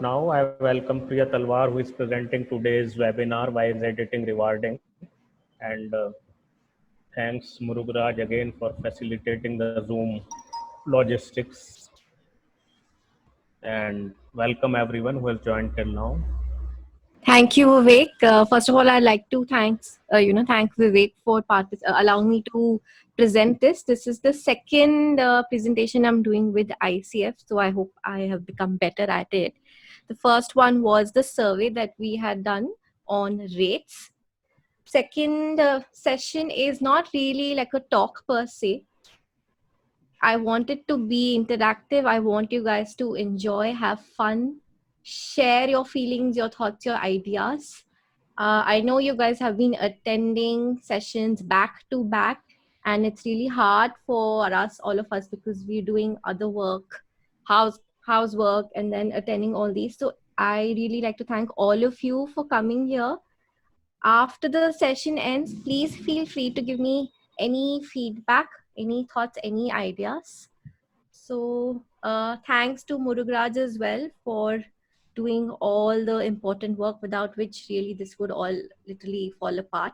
Now, I welcome Priya Talwar, who is presenting today's webinar, Why is Editing Rewarding? And thanks, Murugraj, again for facilitating the Zoom logistics. And welcome everyone who has joined till now. Thank you, Vivek. First of all, I'd like to thank Vivek for allowing me to present this. This is the second presentation I'm doing with ICF, so I hope I have become better at it. The first one was the survey that we had done on rates. Second session is not really like a talk per se. I want it to be interactive. I want you guys to enjoy, have fun, share your feelings, your thoughts, your ideas. I know you guys have been attending sessions back to back, and it's really hard for us, all of us, because we're doing other work, housework, and then attending all these. So I really like to thank all of you for coming here. After the session ends, please feel free to give me any feedback, any thoughts, any ideas. So thanks to Murugraj as well for doing all the important work, without which really this would all literally fall apart.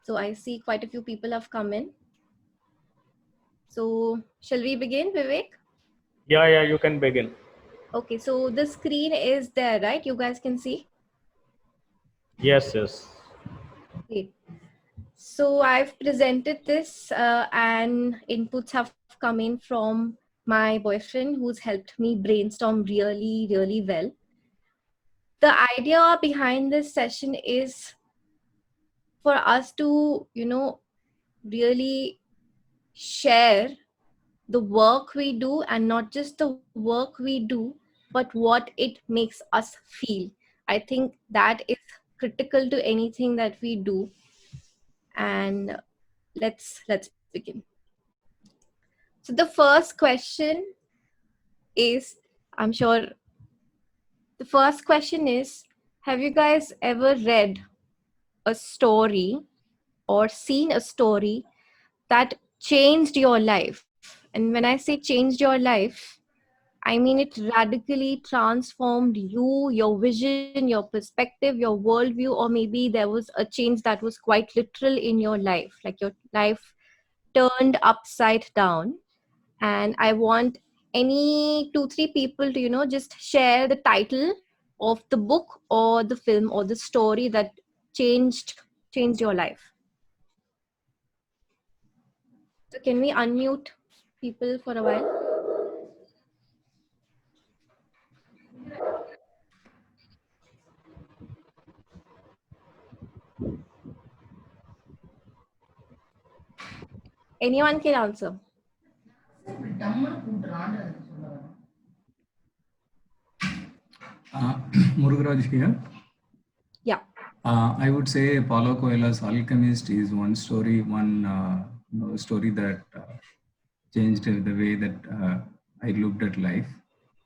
So I see quite a few people have come in. So shall we begin, Vivek? Yeah, you can begin. Okay, so the screen is there, right? You guys can see? Yes. Great. So I've presented this and inputs have come in from my boyfriend, who's helped me brainstorm really, really well. The idea behind this session is for us to, really share the work we do, and not just the work we do, but what it makes us feel. I think that is critical to anything that we do. And let's begin. So the first question is, I'm sure the first question is, have you guys ever read a story or seen a story that changed your life? And when I say changed your life, I mean it radically transformed you, your vision, your perspective, your worldview, or maybe there was a change that was quite literal in your life, like your life turned upside down. And I want any 2-3 people to, just share the title of the book or the film or the story that changed your life. So can we unmute people for a while? Anyone can answer. Murugaraj here. Yeah. I would say Paulo Coelho's Alchemist is one story, story that changed the way that I looked at life.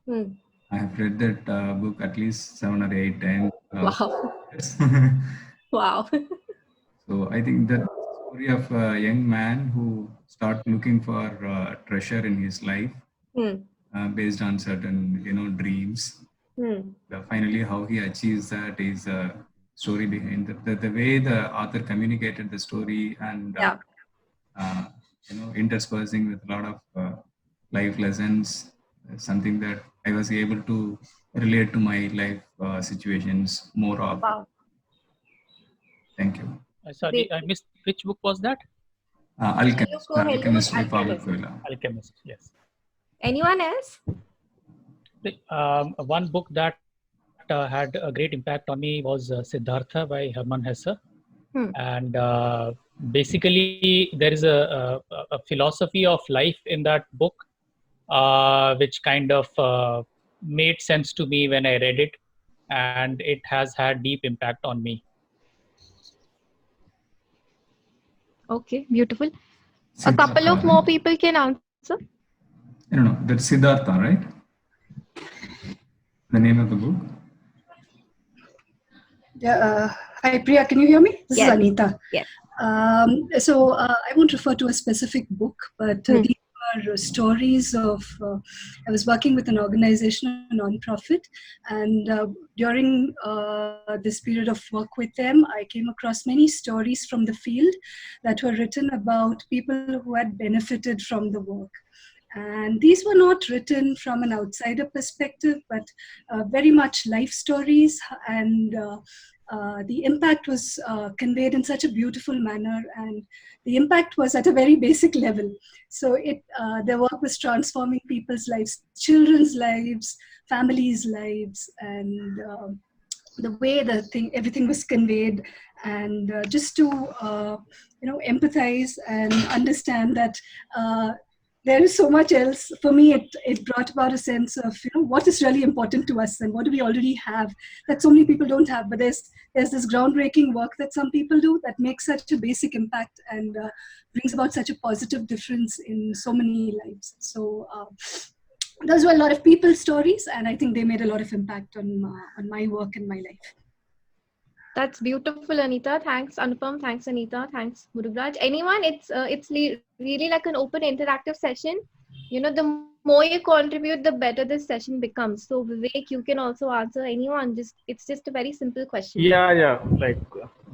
I have read that book at least 7 or 8 times. Wow. Wow. So I think that story of a young man who starts looking for treasure in his life based on certain dreams. Finally, how he achieves that is a story behind the way the author communicated the story, and interspersing with a lot of life lessons, something that I was able to relate to my life situations more of. Wow. Thank you. Sorry, I missed. Which book was that? Alchemist by Paulo Coelho. Alchemist, yes. Anyone else? One book that had a great impact on me was Siddhartha by Hermann Hesse. And basically, there is a philosophy of life in that book, which kind of made sense to me when I read it, and it has had deep impact on me. Okay, beautiful. Siddhartha. A couple of more people can answer. No, that's Siddhartha, right? The name of the book? Yeah. Hi, Priya, can you hear me? This yes. is Anita. Yes. So I won't refer to a specific book, but these were stories of, I was working with an organization, a non-profit, and during this period of work with them, I came across many stories from the field that were written about people who had benefited from the work. And these were not written from an outsider perspective, but very much life stories, and the impact was conveyed in such a beautiful manner, and the impact was at a very basic level. So their work was transforming people's lives, children's lives, families' lives, and the way everything was conveyed, and just to empathize and understand that there is so much else. For me, it brought about a sense of what is really important to us and what do we already have that so many people don't have. But there's this groundbreaking work that some people do that makes such a basic impact and brings about such a positive difference in so many lives. So those were a lot of people's stories, and I think they made a lot of impact on my work and my life. That's beautiful, Anita. Thanks, Anupam. Thanks, Anita. Thanks, Murugraj. Anyone? It's really like an open interactive session. The more you contribute, the better this session becomes. So Vivek, you can also answer anyone. It's just a very simple question. Yeah. Like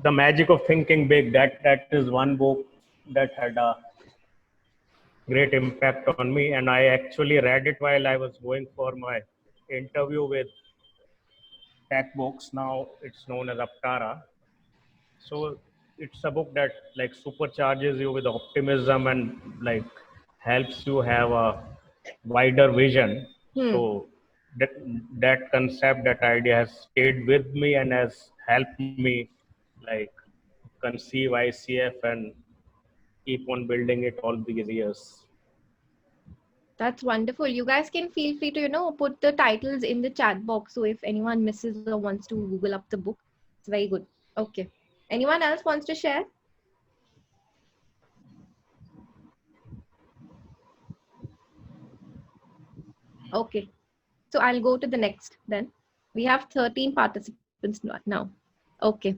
The Magic of Thinking Big. That is one book that had a great impact on me, and I actually read it while I was going for my interview with TechBooks. Now it's known as Aptara. So it's a book that like supercharges you with optimism and like helps you have a wider vision. So that concept, that idea has stayed with me and has helped me like conceive ICF and keep on building it all these years. That's wonderful. You guys can feel free to, put the titles in the chat box. So if anyone misses or wants to Google up the book, it's very good. Okay. Anyone else wants to share? Okay. So I'll go to the next then. We have 13 participants now. Okay.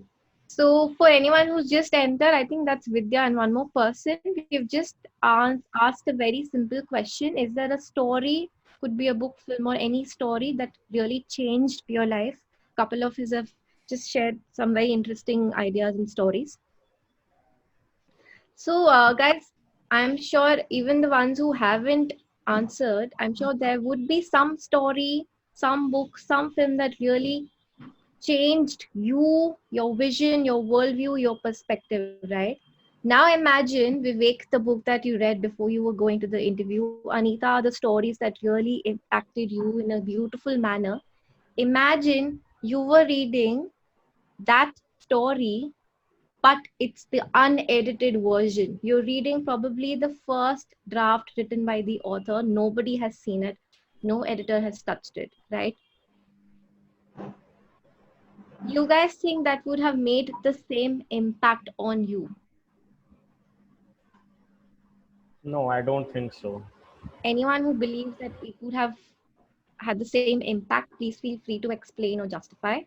So for anyone who's just entered, I think that's Vidya and one more person. We've just asked a very simple question. Is there a story, could be a book, film, or any story that really changed your life? A couple of us have just shared some very interesting ideas and stories. So guys, I'm sure even the ones who haven't answered, I'm sure there would be some story, some book, some film that really changed you, your vision, your worldview, your perspective, right? Now imagine, Vivek, the book that you read before you were going to the interview. Anita, the stories that really impacted you in a beautiful manner. Imagine you were reading that story, but it's the unedited version. You're reading probably the first draft written by the author. Nobody has seen it. No editor has touched it, right? You guys think that would have made the same impact on you? No, I don't think so. Anyone who believes that it would have had the same impact, please feel free to explain or justify.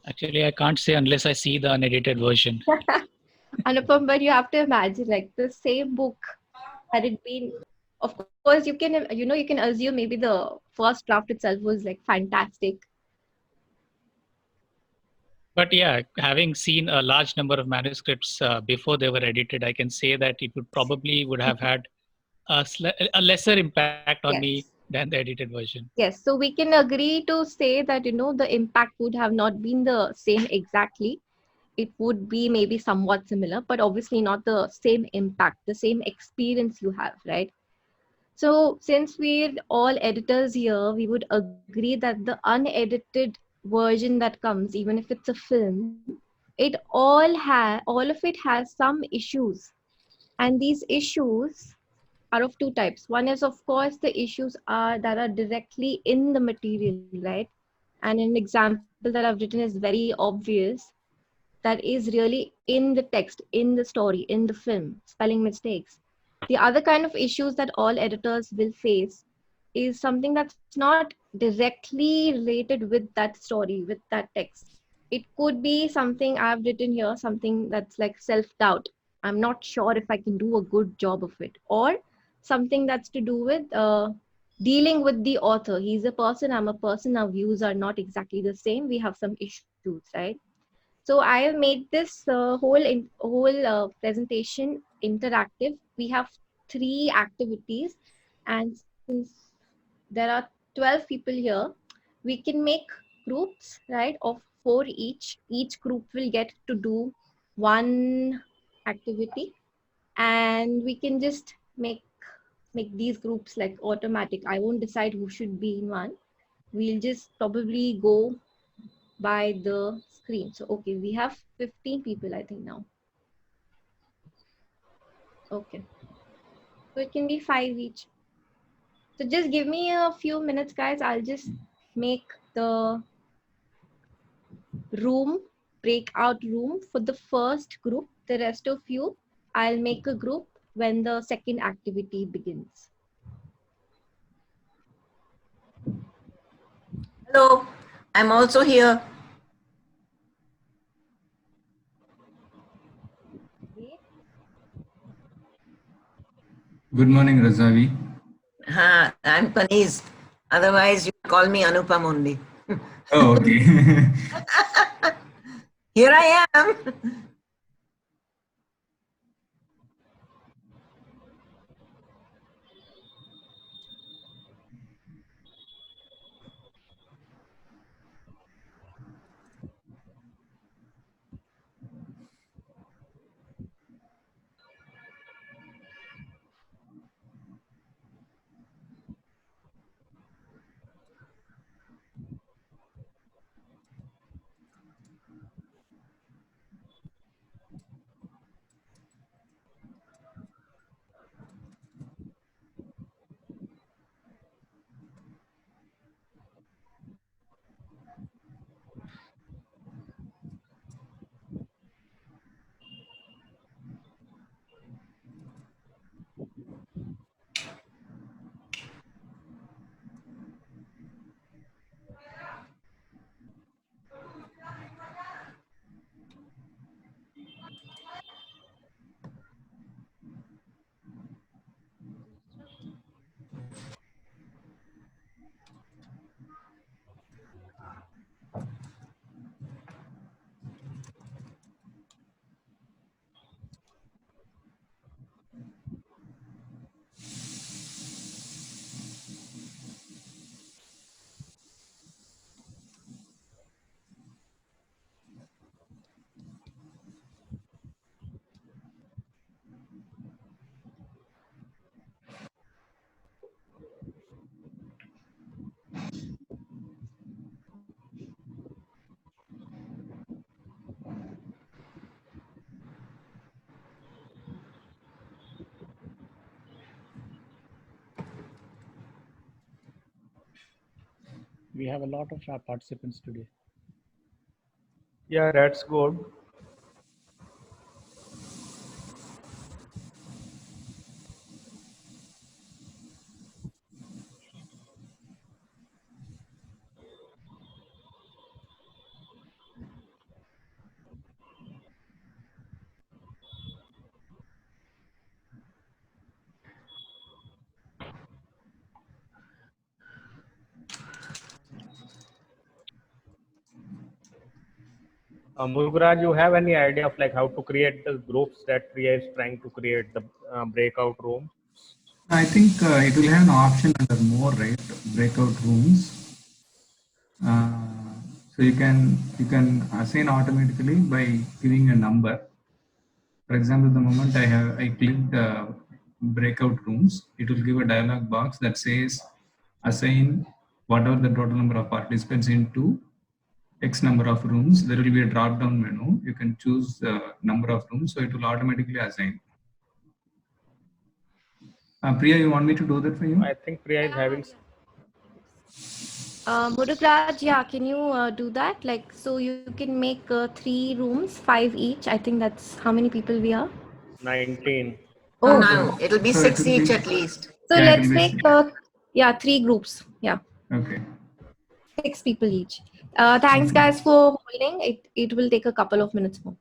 Actually, I can't say unless I see the unedited version. Anupam, but you have to imagine like the same book had it been, of course, you can assume maybe the first draft itself was like fantastic. But yeah, having seen a large number of manuscripts before they were edited, I can say that it would have had a lesser impact on me than the edited version. Yes, so we can agree to say that, the impact would have not been the same exactly. It would be maybe somewhat similar, but obviously not the same impact, the same experience you have, right? So since we're all editors here, we would agree that the unedited version that comes, even if it's a film, all of it has some issues. And these issues are of two types. One is, of course, the issues that are directly in the material, right? And an example that I've written is very obvious. That is really in the text, in the story, in the film, spelling mistakes. The other kind of issues that all editors will face is something that's not directly related with that story, with that text. It could be something I've written here, something that's like self-doubt. I'm not sure if I can do a good job of it. Or something that's to do with dealing with the author. He's a person, I'm a person, our views are not exactly the same. We have some issues, right? So I have made this whole presentation interactive. We have 3 activities, and since there are 12 people here, we can make groups, right, of 4 each. Each group will get to do one activity, and we can just make these groups like automatic. I won't decide who should be in one. We'll just probably go by the screen. So okay, we have 15 people I think now. Okay, so it can be 5 each. So just give me a few minutes, guys. I'll just make the breakout room for the first group. The rest of you, I'll make a group when the second activity begins. Hello, I'm also here. Good morning, Razavi. I'm Paneez. Otherwise, you call me Anupam only. Oh, okay. Here I am. We have a lot of participants today. Yeah, that's good. Murugaraj, you have any idea of like how to create the groups that Priya is trying to create, the breakout room? I think it will have an option under more, right? Breakout rooms. So you can assign automatically by giving a number. For example, the moment I clicked breakout rooms, it will give a dialog box that says assign whatever the total number of participants into X number of rooms. There will be a drop down menu. You can choose the number of rooms, so it will automatically assign. Priya, you want me to do that for you? I think Priya is having. Murugaraj, yeah, can you do that? Like, so you can make 3 rooms, 5 each. I think that's how many people we are? 19. Oh, no, it'll be so 6 each at least. So yeah, let's make 3 groups. Yeah. Okay. 6 people each. Thanks guys for holding. It will take a couple of minutes more.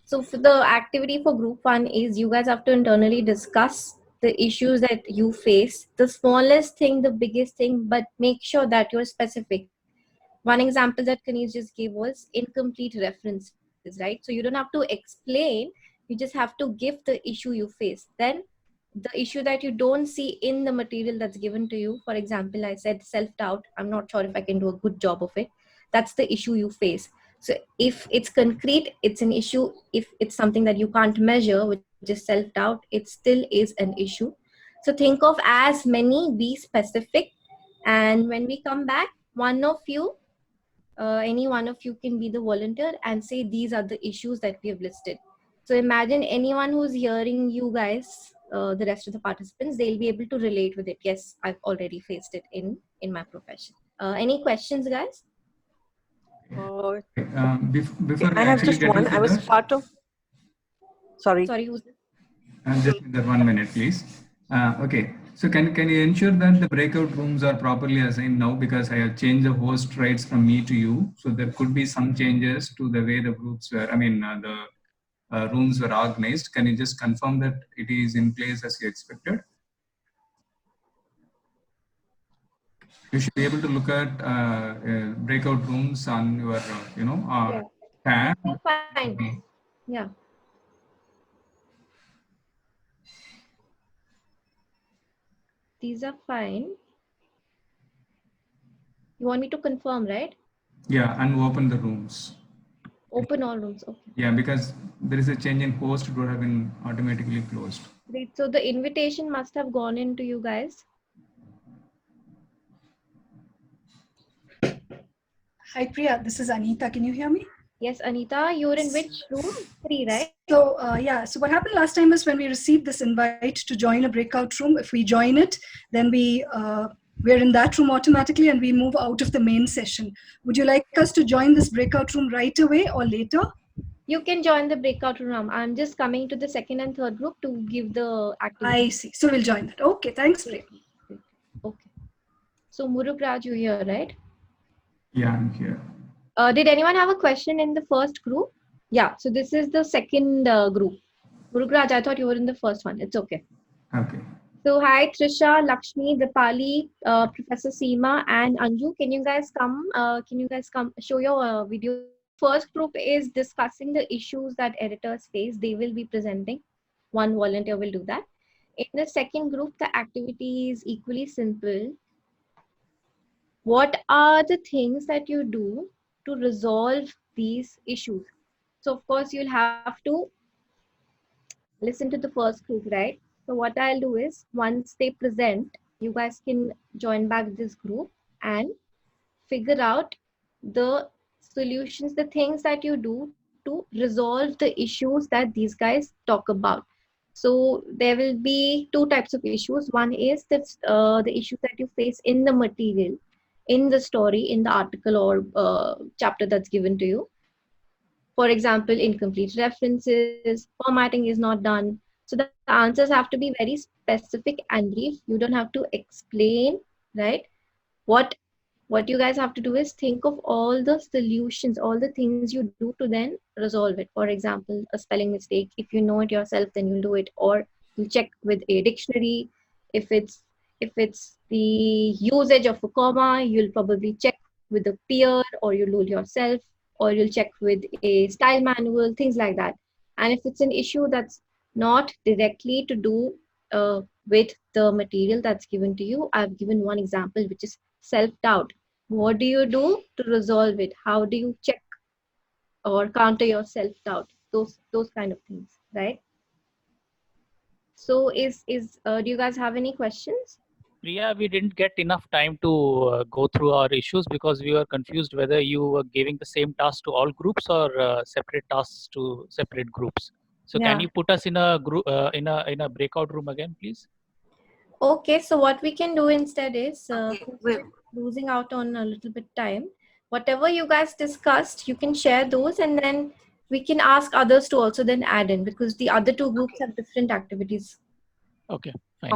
So for the activity for group 1 is you guys have to internally discuss the issues that you face, the smallest thing, the biggest thing, but make sure that you're specific. One example that Kanis just gave was incomplete references, right? So you don't have to explain, you just have to give the issue you face. Then the issue that you don't see in the material that's given to you, for example, I said self-doubt, I'm not sure if I can do a good job of it. That's the issue you face. So if it's concrete, it's an issue. If it's something that you can't measure, which is self-doubt, it still is an issue. So think of as many, be specific. And when we come back, any one of you can be the volunteer and say these are the issues that we have listed. So imagine anyone who's hearing you guys, the rest of the participants, they'll be able to relate with it. Yes, I've already faced it in my profession. Any questions, guys? Before I have just one. I was part of. Sorry. Sorry, who's? Just that 1 minute, please. Okay. So can you ensure that the breakout rooms are properly assigned now, because I have changed the host rights from me to you. So there could be some changes to the way the groups were, the rooms were organized. Can you just confirm that it is in place as you expected? You should be able to look at breakout rooms on your, tab. Fine. Yeah. These are fine. You want me to confirm, right? Yeah, and open the rooms. Open all rooms. Okay. Yeah, because there is a change in host, it would have been automatically closed. Great. So the invitation must have gone into you guys. Hi, Priya. This is Anita. Can you hear me? Yes, Anita, you're in which room? 3, right? So, so what happened last time was when we received this invite to join a breakout room, if we join it, then we're in that room automatically and we move out of the main session. Would you like us to join this breakout room right away or later? You can join the breakout room. I'm just coming to the second and third group to give the activity. I see. So we'll join that. Okay, thanks, Priya. Okay. So Murugraj, you're here, right? Yeah, I'm here. Did anyone have a question in the first group? Yeah, so this is the second group. Murugraj, I thought you were in the first one. It's okay. Okay. So hi, Trisha, Lakshmi, Dipali, Professor Seema, and Anju. Can you guys come? Show your video? First group is discussing the issues that editors face. They will be presenting. One volunteer will do that. In the second group, the activity is equally simple. What are the things that you do to resolve these issues? So of course, you'll have to listen to the first group, right? So what I'll do is, once they present, you guys can join back this group and figure out the solutions, the things that you do to resolve the issues that these guys talk about. So there will be 2 types of issues. One is the issues that you face in the material, in the story, in the article or chapter that's given to you. For example, incomplete references, formatting is not done. So the answers have to be very specific and brief. You don't have to explain, right? What you guys have to do is think of all the solutions, all the things you do to then resolve it. For example, a spelling mistake. If you know it yourself, then you'll do it, or you'll check with a dictionary. If it's the usage of a comma, you'll probably check with a peer, or you'll do it yourself, or you'll check with a style manual, things like that. And if it's an issue that's not directly to do with the material that's given to you, I've given one example, which is self-doubt. What do you do to resolve it? How do you check or counter your self-doubt? Those kind of things, right? So do you guys have any questions? Priya, we didn't get enough time to go through our issues because we were confused whether you were giving the same task to all groups or separate tasks to separate groups. So Yeah. Can you put us in a group in a breakout room again, please? Okay, so what we can do instead is Okay. losing out on a little bit time. Whatever you guys discussed, you can share those, and then we can ask others to also then add in, because the other 2 groups have different activities. Okay, fine.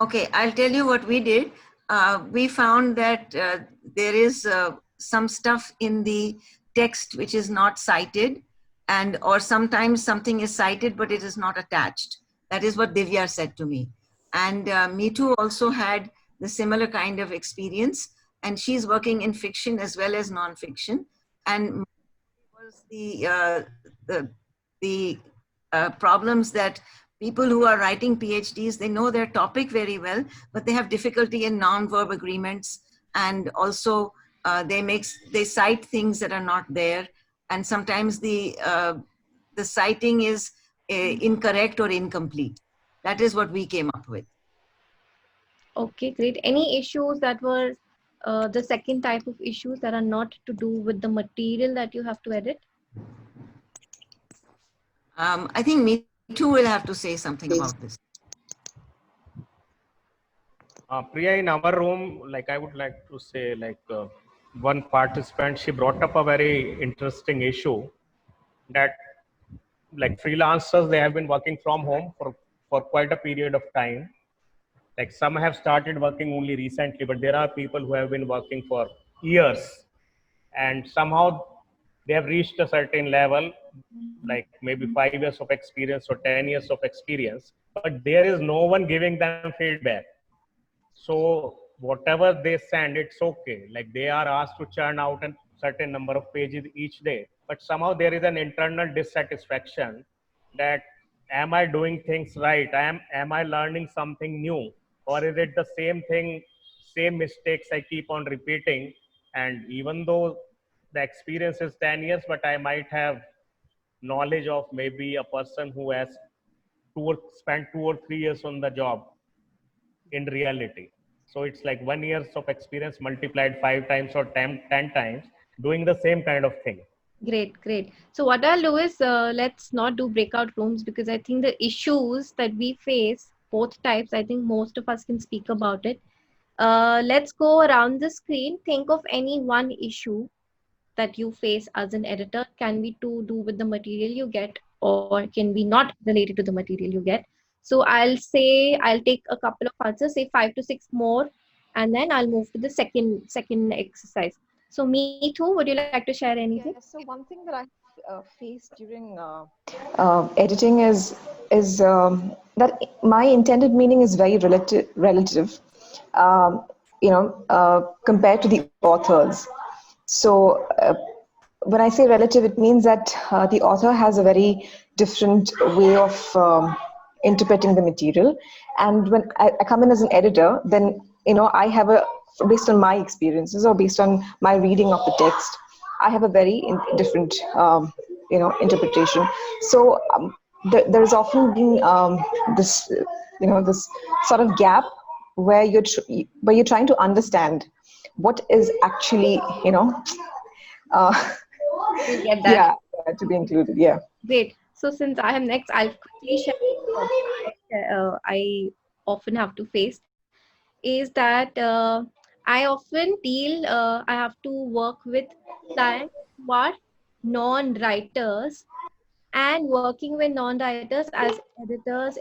Okay. I'll tell you what we did. We found that there is some stuff in the text which is not cited, and or sometimes something is cited but it is not attached. That is what Divya said to me. And Meetu also had the similar kind of experience, and she's working in fiction as well as non-fiction. And was the problems that people who are writing PhDs, they know their topic very well, but they have difficulty in non-verb agreements, and also they cite things that are not there, and sometimes the citing is incorrect or incomplete. That is what we came up with. Okay, great. Any issues that were the second type of issues that are not to do with the material that you have to edit? I think Meetu will have to say something about this. Priya, in our room, like I would like to say, like one participant, she brought up a very interesting issue that like freelancers, they have been working from home for quite a period of time. Like some have started working only recently, but there are people who have been working for years, and somehow they have reached a certain level, like maybe 5 years of experience or 10 years of experience, but there is no one giving them feedback. So whatever they send, it's okay. Like they are asked to churn out a certain number of pages each day, but somehow there is an internal dissatisfaction that am I doing things right? Am I learning something new? Or is it the same thing, same mistakes I keep on repeating? And even though the experience is 10 years, but I might have knowledge of maybe a person who has spent 2 or 3 years on the job in reality. So it's like 1 year of experience multiplied 5 times or 10 times doing the same kind of thing. Great, great. So what I'll do is, let's not do breakout rooms, because I think the issues that we face, both types, I think most of us can speak about it. Let's go around the screen. Think of any one issue that you face as an editor. Can be to do with the material you get, or can be not related to the material you get. So I'll take a couple of answers, say 5 to 6 more, and then I'll move to the second exercise. So Meetu, would you like to share anything? Yeah, so one thing that I faced during editing is that my intended meaning is very relative, compared to the authors. So when I say relative, it means that the author has a very different way of interpreting the material. And when I come in as an editor, then I have based on my experiences or based on my reading of the text, I have a very different interpretation. So there's often been this sort of gap where you're trying to understand what is actually to be included. Yeah. Great. So since I am next, I'll quickly share I often have to face is that I often I have to work with clients who are non-writers, and working with non-writers as editors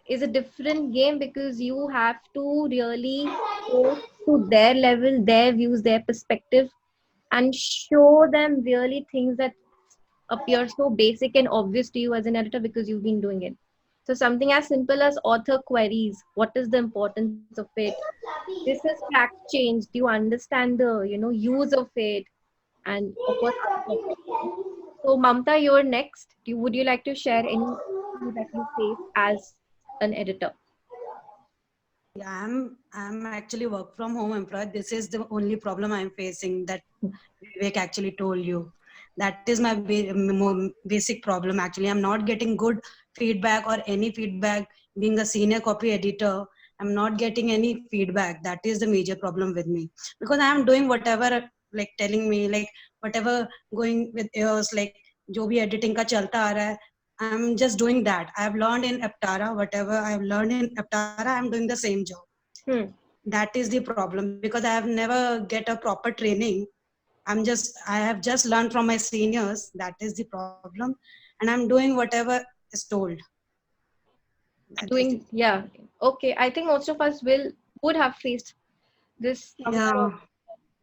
is a different game, because you have to really go to their level, their views, their perspective, and show them really things that appear so basic and obvious to you as an editor because you've been doing it. So something as simple as author queries, what is the importance of it? This is fact change. Do you understand the use of it? And of course, so Mamta, you're next. Would you like to share any that you face as an editor? Yeah, I'm actually work from home employee. This is the only problem I'm facing that Vivek actually told you. That is my basic problem. Actually, I'm not getting good feedback or any feedback. Being a senior copy editor, I'm not getting any feedback. That is the major problem with me, because I am doing whatever like telling me, like whatever going with yours, like jo bhi editing ka chalta aa raha hai, I'm just doing that. I've learned in Aptara, whatever I've learned in Aptara, I'm doing the same job. That is the problem, because I have never get a proper training. I have just learned from my seniors. That is the problem. And I'm doing whatever is told. Yeah. Okay. I think most of us would have faced this. Yeah.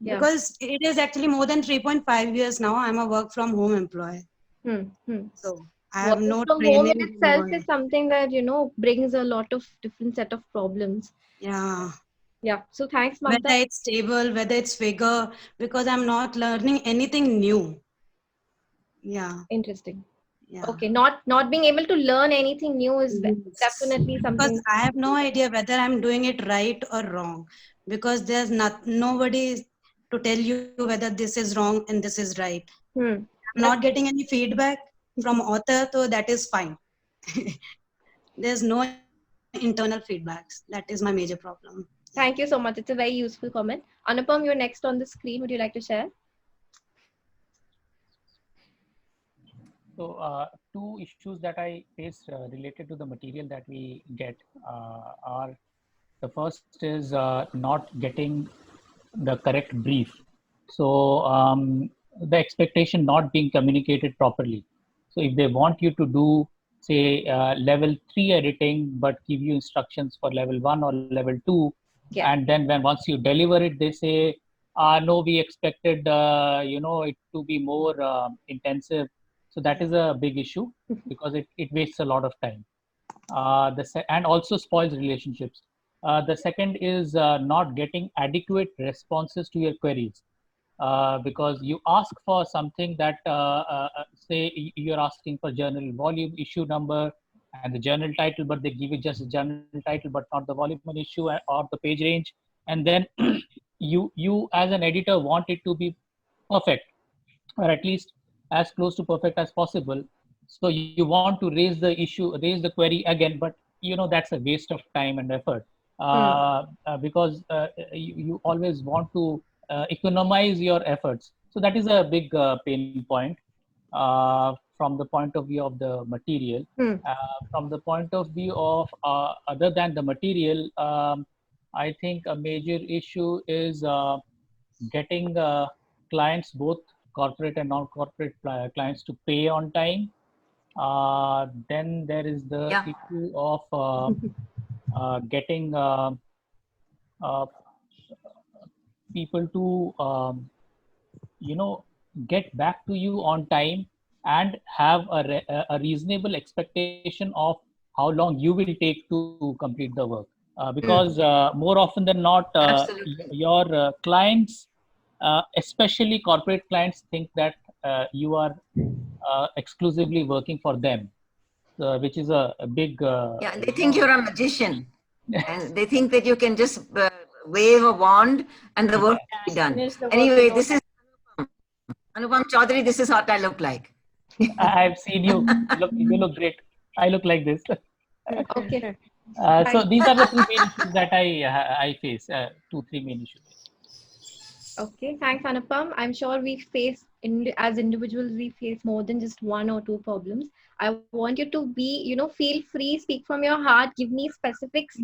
Because it is actually more than 3.5 years now. I'm a work from home employee. So I have no from training. home in itself is something that, brings a lot of different set of problems. Yeah. Yeah. So thanks, Mamta. Whether it's stable, whether it's figure, because I'm not learning anything new. Yeah. Interesting. Yeah. Okay. Not being able to learn anything new is definitely something. Because I have no idea whether I'm doing it right or wrong, because there's nobody to tell you whether this is wrong and this is right. I'm not getting any feedback from author, so that is fine. There's no internal feedbacks. That is my major problem. Thank you so much. It's a very useful comment. Anupam, you're next on the screen. Would you like to share? So two issues that I face related to the material that we get are, the first is not getting the correct brief. So the expectation not being communicated properly. So if they want you to do, say, level 3 editing, but give you instructions for level 1 or level 2, and then once you deliver it, they say, no, we expected it to be more intensive. So that is a big issue because it wastes a lot of time. And also spoils relationships. The second is not getting adequate responses to your queries. Because you ask for something that, say you're asking for journal volume, issue number, and the journal title, but they give you just a journal title, but not the volume and issue or the page range. And then you as an editor want it to be perfect, or at least as close to perfect as possible. So you want to raise the query again, but that's a waste of time and effort, because you always want to economize your efforts. So that is a big pain point from the point of view of the material. From the point of view of other than the material, I think a major issue is getting clients, both corporate and non-corporate clients, to pay on time. Then there is the issue of getting people to get back to you on time and have a reasonable expectation of how long you will take to complete the work, because more often than not your clients, especially corporate clients, think that you are exclusively working for them, which is a big they think you're a magician and they think that you can just wave a wand and the work will be done. Anyway, this is Anupam Chaudhary. This is what I look like. I've seen you. You look great. I look like this. Okay. So these are the two main issues that I face. 2-3 main issues. Okay, thanks, Anupam. I'm sure we face, as individuals, we face more than just 1 or 2 problems. I want you to be, feel free, speak from your heart, give me specifics,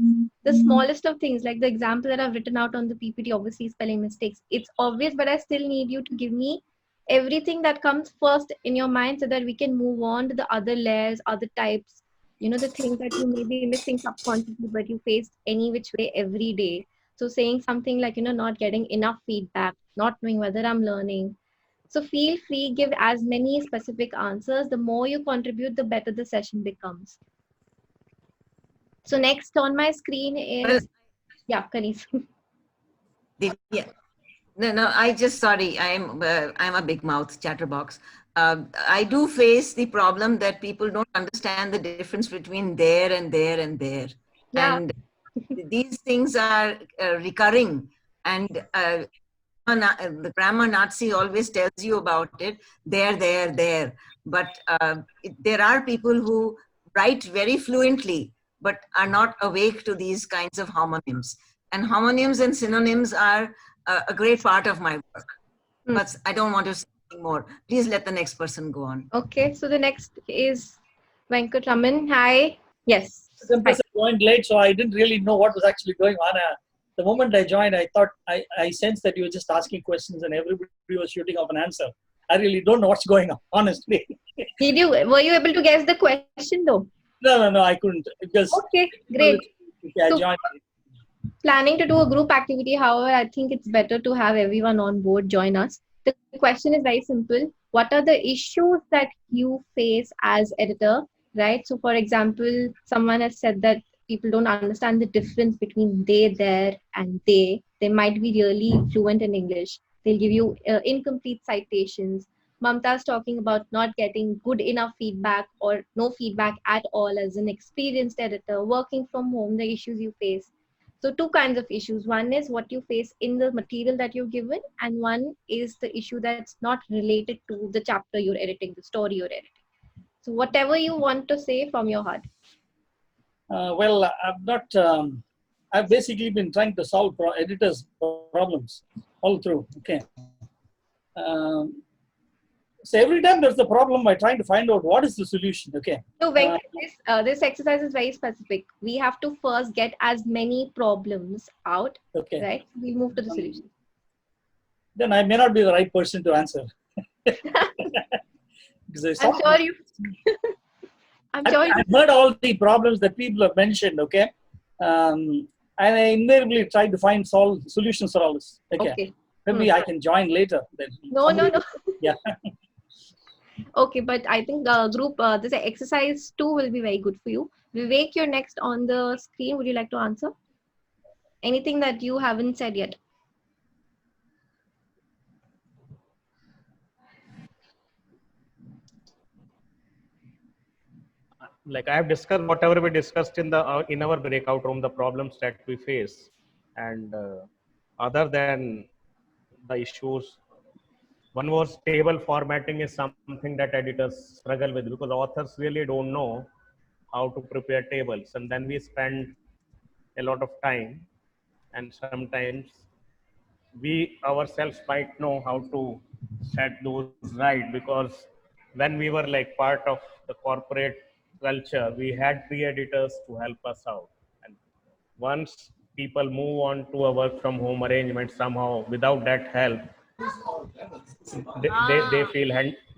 the smallest of things, like the example that I've written out on the PPT, obviously spelling mistakes. It's obvious, but I still need you to give me everything that comes first in your mind so that we can move on to the other layers, other types, the things that you may be missing subconsciously, but you face any which way every day. So saying something like, not getting enough feedback, not knowing whether I'm learning. So feel free, give as many specific answers. The more you contribute, the better the session becomes. So next on my screen is, Kanis. No, sorry, I'm a big mouth chatterbox. I do face the problem that people don't understand the difference between there and there and there. Yeah. And these things are recurring, and the grammar Nazi always tells you about it, there. But there are people who write very fluently, but are not awake to these kinds of homonyms. And homonyms and synonyms are a great part of my work. But I don't want to say more. Please let the next person go on. Okay, so the next is Venkatraman. Hi. Yes. I joined late, so I didn't really know what was actually going on. The moment I joined, I thought I sensed that you were just asking questions and everybody was shooting off an answer. I really don't know what's going on, honestly. Were you able to guess the question though? No, I couldn't. Because okay, great. I joined. Planning to do a group activity, however, I think it's better to have everyone on board join us. The question is very simple. what are the issues that you face as editor, right? So for example, someone has said that people don't understand the difference between they, their, and they. They might be really fluent in English. They'll give you incomplete citations. Mamta's talking about not getting good enough feedback or no feedback at all as an experienced editor, working from home, the issues you face. So two kinds of issues. One is what you face in the material that you're given, and one is the issue that's not related to the chapter you're editing, the story you're editing. So whatever you want to say from your heart. Well, I've basically been trying to solve editors' problems all through. Okay. So every time there's a problem, I try to find out what is the solution. Okay. So this exercise is very specific. We have to first get as many problems out. Okay. Right. We'll move to the solution. Then I may not be the right person to answer. Because I'm sure you. I've heard all the problems that people have mentioned. Okay. And I invariably try to find solutions for all this. Okay. Maybe I can join later. Then no. Yeah. Okay, but I think the group, this exercise 2 will be very good for you. Vivek, you're next on the screen. Would you like to answer? Anything that you haven't said yet? Like I have discussed whatever we discussed in the in our breakout room, the problems that we face, and other than the issues, one was table formatting is something that editors struggle with because authors really don't know how to prepare tables, and then we spend a lot of time, and sometimes we ourselves might know how to set those right, because when we were like part of the corporate culture, we had pre-editors to help us out, and once people move on to a work from home arrangement, somehow without that help,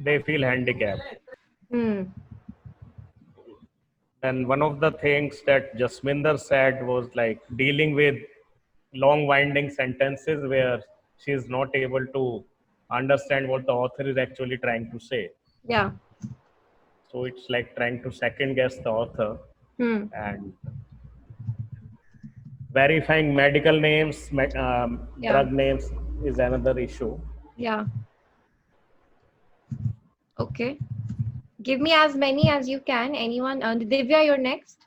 they feel handicapped. And one of the things that Jasminder said was like dealing with long winding sentences where she is not able to understand what the author is actually trying to say. Yeah. So it's like trying to second guess the author. And verifying medical names, drug names is another issue. Yeah. Okay. Give me as many as you can. Anyone? Divya, you're next.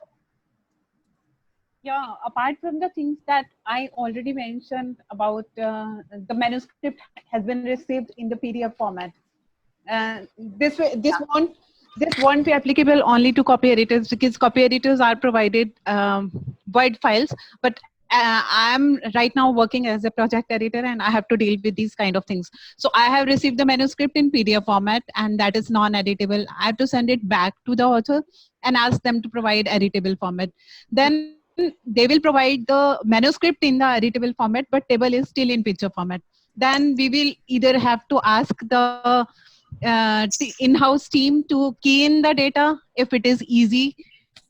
Yeah, apart from the things that I already mentioned about the manuscript has been received in the PDF format. This won't be applicable only to copy editors, because copy editors are provided Word files, but I'm right now working as a project editor and I have to deal with these kind of things. So I have received the manuscript in PDF format and that is non-editable. I have to send it back to the author and ask them to provide editable format. Then they will provide the manuscript in the editable format, but table is still in picture format. Then we will either have to ask the in-house team to key in the data if it is easy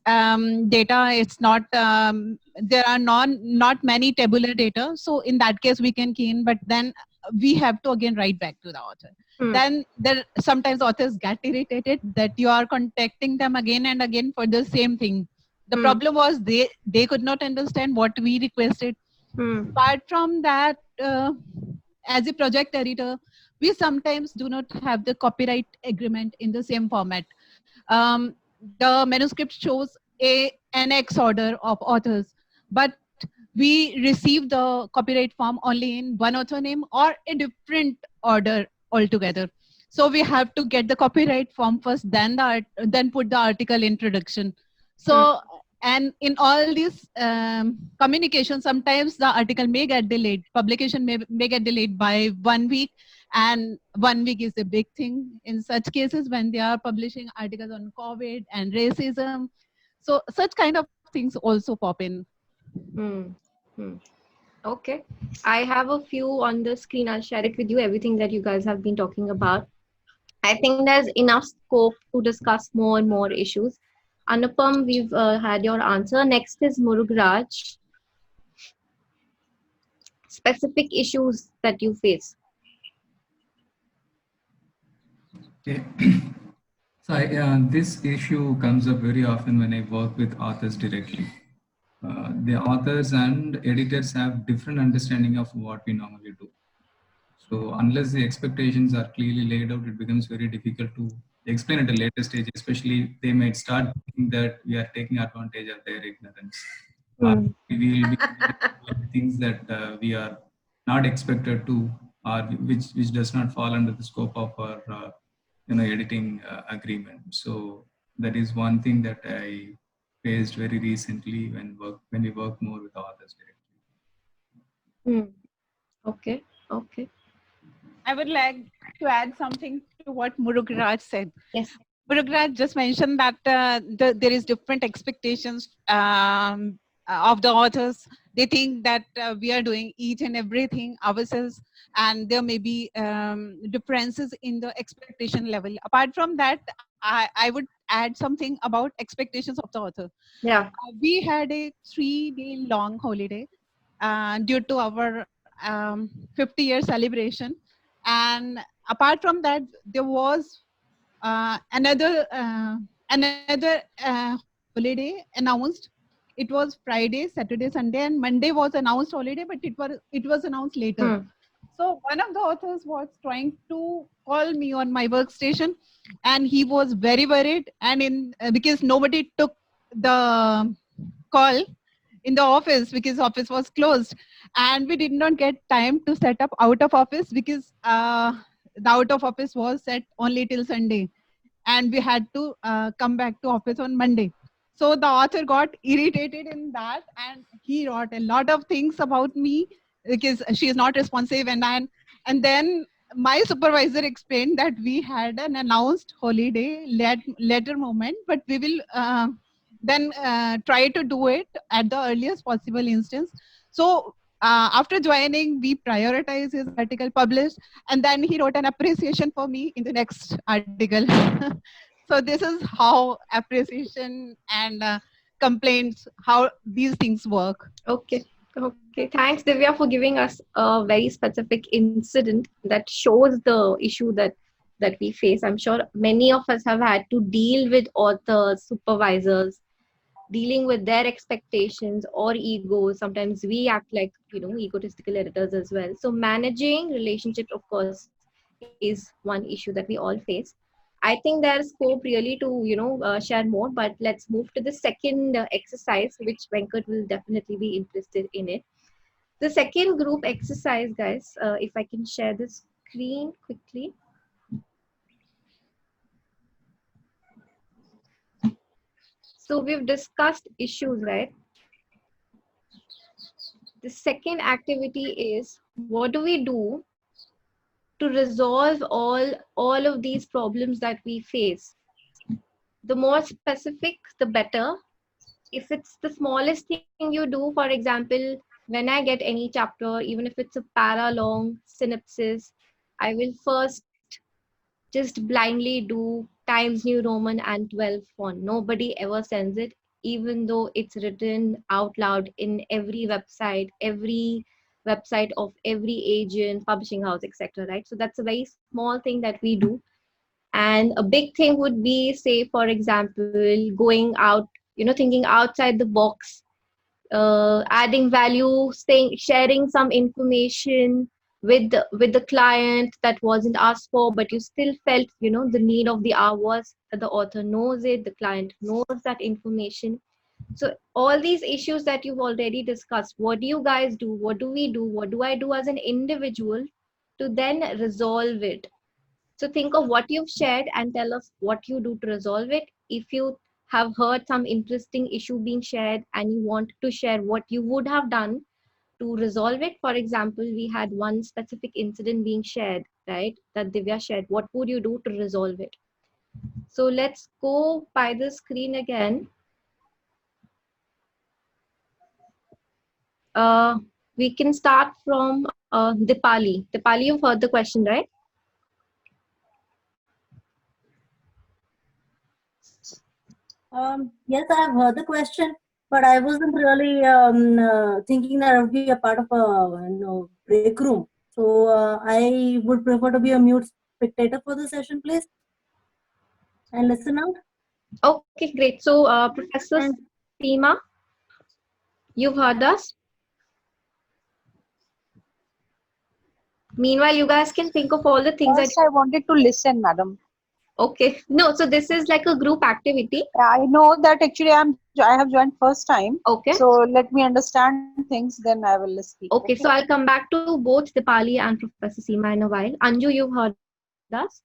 data. It's not there are not many tabular data, so in that case we can key in, but then we have to again write back to the author. Then there sometimes authors get irritated that you are contacting them again and again for the same thing. The problem was they could not understand what we requested. Apart from that, as a project editor, we sometimes do not have the copyright agreement in the same format. The manuscript shows an annex order of authors, but we receive the copyright form only in one author name or a different order altogether. So we have to get the copyright form first, then put the article introduction. So and in all these communication, sometimes the article may get delayed. Publication may get delayed by 1 week, and 1 week is a big thing in such cases when they are publishing articles on COVID and racism. So such kind of things also pop in. Okay, I have a few on the screen. I'll share it with you, everything that you guys have been talking about. I think there's enough scope to discuss more and more issues. Anupam, we've had your answer. Next is Murugraj. Specific issues that you face. Okay. So this issue comes up very often when I work with authors directly. The authors and editors have different understanding of what we normally do. So unless the expectations are clearly laid out, it becomes very difficult to explain at a later stage, especially they might start thinking that we are taking advantage of their ignorance. We will be things that we are not expected to, or which does not fall under the scope of our editing agreement. So that is one thing that I faced very recently when we work more with authors directly. Okay. Okay. I would like to add something to what Murugaraj said. Yes. Murugaraj just mentioned that there is different expectations of the authors. They think that we are doing each and everything ourselves, and there may be differences in the expectation level. Apart from that, I would add something about expectations of the author. Yeah. We had a 3-day long holiday due to our 50-year celebration. And apart from that, there was another holiday announced. It was Friday, Saturday, Sunday, and Monday was announced holiday, but it was announced later. So one of the authors was trying to call me on my workstation, and he was very worried, and because nobody took the call in the office because office was closed, and we did not get time to set up out of office because the out of office was set only till Sunday, and we had to come back to office on Monday. So the author got irritated in that, and he wrote a lot of things about me because she is not responsive, and then my supervisor explained that we had an announced holiday later moment, but we will then try to do it at the earliest possible instance. So after joining, we prioritized his article published, and then he wrote an appreciation for me in the next article. So this is how appreciation and complaints, how these things work. Okay. Okay. Thanks, Divya, for giving us a very specific incident that shows the issue that we face. I'm sure many of us have had to deal with authors, supervisors, dealing with their expectations or egos. Sometimes we act like, egotistical editors as well. So managing relationships, of course, is one issue that we all face. I think there's scope really to, share more, but let's move to the second exercise, which Venkat will definitely be interested in it. The second group exercise, guys, if I can share the screen quickly. So we've discussed issues, right? The second activity is, what do we do to resolve all of these problems that we face? The more specific, the better. If it's the smallest thing you do, for example, when I get any chapter, even if it's a para-long synopsis, I will first just blindly do Times New Roman and 12 font. Nobody ever sends it, even though it's written out loud in every website of every agent, publishing house, etc. Right? So that's a very small thing that we do. And a big thing would be, say, for example, going out, thinking outside the box, adding value, sharing some information with the client that wasn't asked for, but you still felt, the need of the hours, that the author knows it, the client knows that information. So all these issues that you've already discussed, what do you guys do? What do we do? What do I do as an individual to then resolve it? So think of what you've shared and tell us what you do to resolve it. If you have heard some interesting issue being shared and you want to share what you would have done to resolve it. For example, we had one specific incident being shared, right? That Divya shared. What would you do to resolve it? So let's go by the screen again. We can start from Dipali. Dipali, you've heard the question, right? Yes, I have heard the question, but I wasn't really thinking that I would be a part of a break room. So I would prefer to be a mute spectator for the session, please. and listen out. Okay, great. So, Professor Seema, you've heard us. Meanwhile, you guys can think of all the things First, I wanted to listen, madam. Okay. No, so this is like a group activity. I know that actually I have joined first time. Okay. So let me understand things, then I will speak. Okay, so I'll come back to both Dipali and Professor Seema in a while. Anju, you've heard us?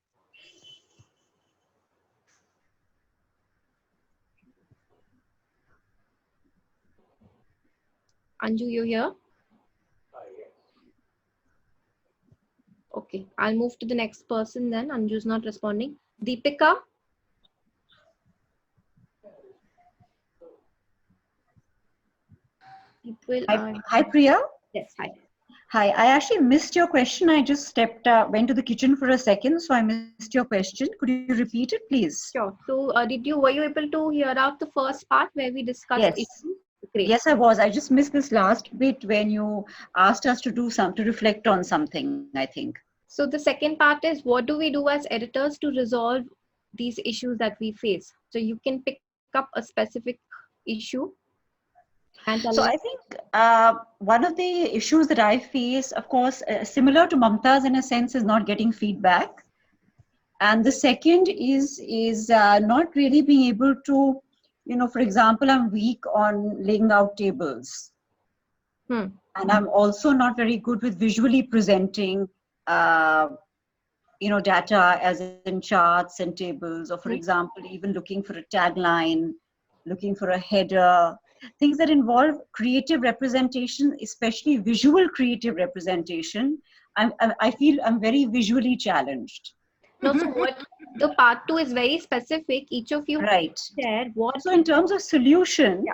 Anju, you here? Okay, I'll move to the next person then. Anju's not responding. Deepika? Hi, Priya. Yes, hi. Hi, I actually missed your question. I just went to the kitchen for a second, so I missed your question. Could you repeat it, please? Sure. So, were you able to hear out the first part where we discussed issues? Great. Yes, I was. I just missed this last bit when you asked us to reflect on something, I think. So the second part is, what do we do as editors to resolve these issues that we face? So you can pick up a specific issue. So I think one of the issues that I face, of course, similar to Mamta's in a sense, is not getting feedback. And the second is not really being able to, for example, I'm weak on laying out tables. And I'm also not very good with visually presenting, data as in charts and tables, or for example, even looking for a tagline, looking for a header, things that involve creative representation, especially visual creative representation. I feel I'm very visually challenged. No, so what the part 2 is very specific. Each of you share what. So in terms of solution,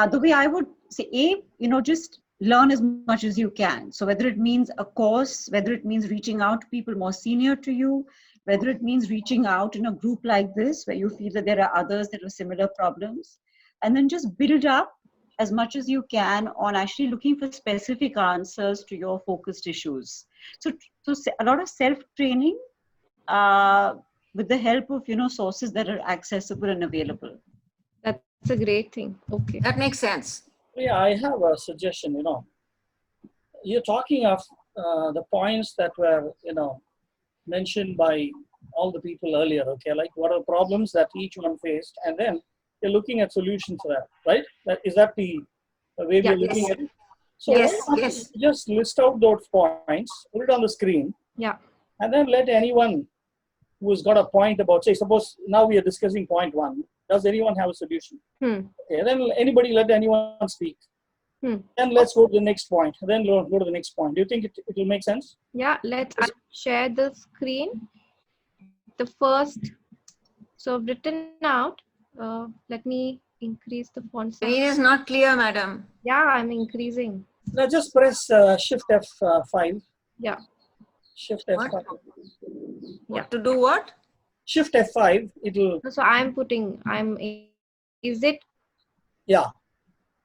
the way I would say, just learn as much as you can. So whether it means a course, whether it means reaching out to people more senior to you, whether it means reaching out in a group like this where you feel that there are others that have similar problems, and then just build up as much as you can on actually looking for specific answers to your focused issues. So a lot of self-training with the help of, sources that are accessible and available. That's a great thing. Okay. That makes sense. Yeah, I have a suggestion, You're talking of the points that were, mentioned by all the people earlier, okay? Like what are the problems that each one faced, and then you're looking at solutions for that, right? Is that the way we're looking at it? So yes. Just list out those points, put it on the screen, and then let anyone who's got a point about, say, suppose now we are discussing point 1. Does anyone have a solution? Okay, then anybody let anyone speak. Then let's go to the next point. Then go to the next point. Do you think it will make sense? Yeah, let's share the screen. The first, so I've written out. Let me increase the font size. It is not clear, madam. Yeah, I'm increasing. Now just press Shift F5. Yeah. Shift F5. What to do what? Shift F5. It'll. So is it? Yeah.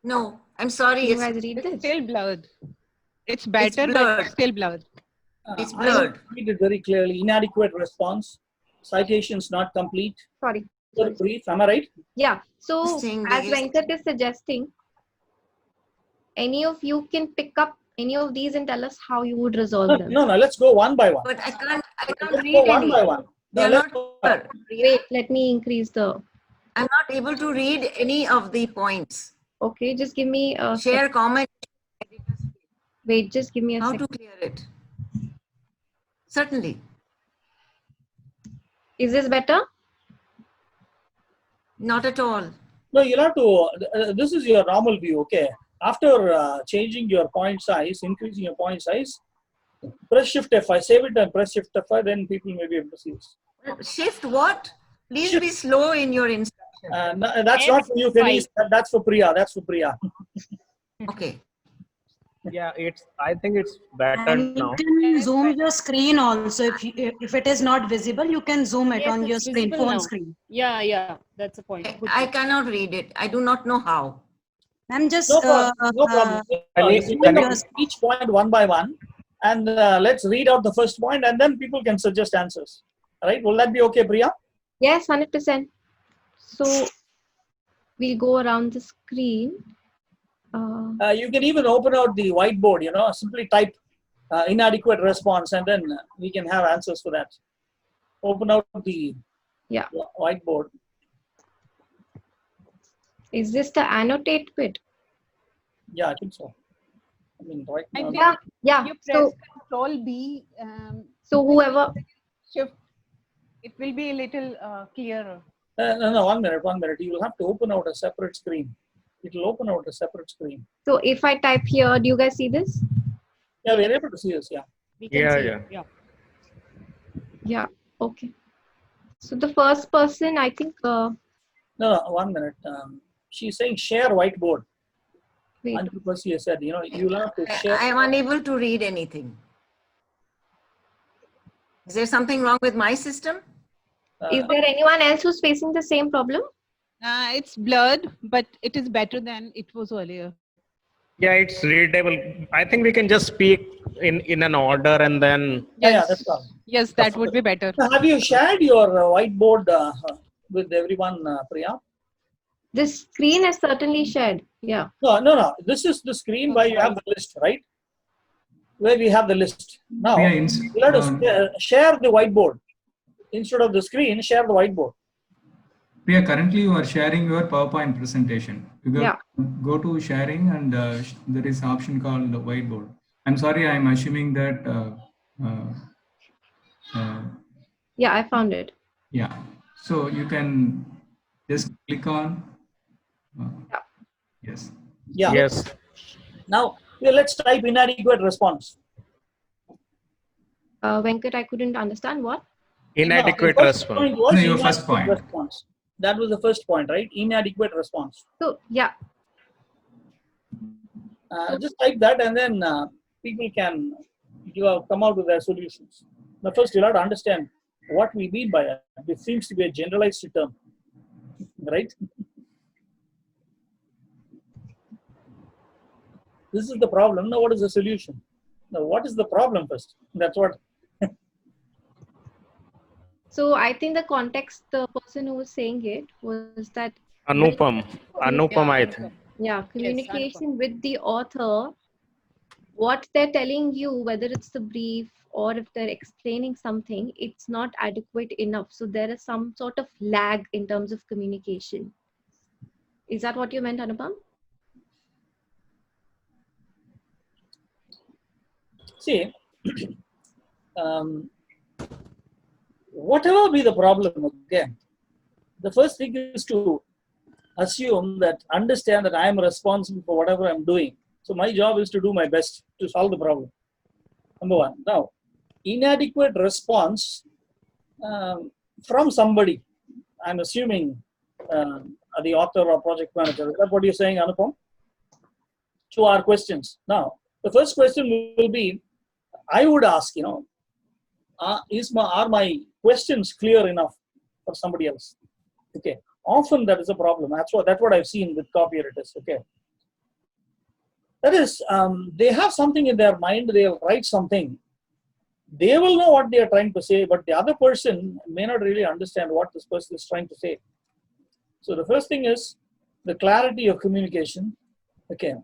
No, I'm sorry. You guys read this? Still blurred. It's better, but it's still blurred. It's blurred. Read it very clearly. Inadequate response. Citations not complete. Sorry. Brief. Am I right? Yeah. So as Venkat is suggesting, any of you can pick up any of these and tell us how you would resolve them. No. Let's go one by one. But I can't Let's read go any. one by one. No, Wait, let me increase the. I'm not able to read any of the points. Okay, just give me a share comment. Wait, just give me a How second. to clear it? Certainly. Is this better? Not at all. No, you'll have to. This is your normal view, okay? After changing your point size, increasing your point size, press Shift F5. Save it and press Shift F5. Then people may be able to see this. Shift what? Please be slow in your instruction. That's not for you, Felice. That's for Priya. That's for Priya. Okay. Yeah, I think it's better and now. You can zoom your screen also. If it is not visible, you can zoom it on your screen, phone screen. Yeah, that's the point. I cannot read it. I do not know how. I'm just no problem. Each point one by one, and let's read out the first point, and then people can suggest answers. All right? Will that be okay, Priya? Yes, 100%. So we'll go around the screen. You can even open out the whiteboard, simply type inadequate response and then we can have answers for that. Open out the whiteboard. Is this the annotate bit? Yeah, I think so. I mean, right now. Yeah. You press Control B. So whoever shift, it will be a little clearer. No, 1 minute. You will have to open out a separate screen. It will open out a separate screen. So if I type here, do you guys see this? Yeah, we're able to see this. Yeah. We can see it. Yeah. Okay. So the first person, I think. No, 1 minute. She's saying share whiteboard. Wait. And because you said, you'll have to share. I am unable to read anything. Is there something wrong with my system? Is there anyone else who's facing the same problem? It's blurred, but it is better than it was earlier. Yeah, it's readable. I think we can just speak in an order and then. Yes. That's all. Yes, that would be better. Have you shared your whiteboard with everyone, Priya? The screen is certainly shared. Yeah. No. This is the screen where you have the list, right? Where we have the list. Now, you have to share the whiteboard. Instead of the screen, share the whiteboard. Priya, currently you are sharing your PowerPoint presentation. You go to sharing and there is an option called the whiteboard. I'm sorry, I'm assuming that. Yeah, I found it. Yeah. So you can just click on. Yes. Yeah. Yes. Now, let's type inadequate response. Venkat, I couldn't understand what? Inadequate response. No, your first point. Response. That was the first point, right? Inadequate response. So, yeah. Just type that and then people can come out with their solutions. Now, first, you'll have to understand what we mean by it. This seems to be a generalized term, right? This is the problem. Now, what is the solution? Now, what is the problem first? That's what. So I think the context, the person who was saying it was that Anupam, I think. Yeah, communication with the author, what they're telling you, whether it's the brief or if they're explaining something, it's not adequate enough. So there is some sort of lag in terms of communication. Is that what you meant, Anupam? See, whatever be the problem, again, the first thing is to assume that, understand that I am responsible for whatever I'm doing. So my job is to do my best to solve the problem. Number one. Now, inadequate response from somebody, I'm assuming the author or project manager. Is that what you're saying, Anupam? To our questions. Now, the first question will be, I would ask, are my questions clear enough for somebody else? Okay. Often that is a problem. That's what I've seen with copy editors. Okay. That is, they have something in their mind. They'll write something. They will know what they are trying to say, but the other person may not really understand what this person is trying to say. So the first thing is the clarity of communication. Okay.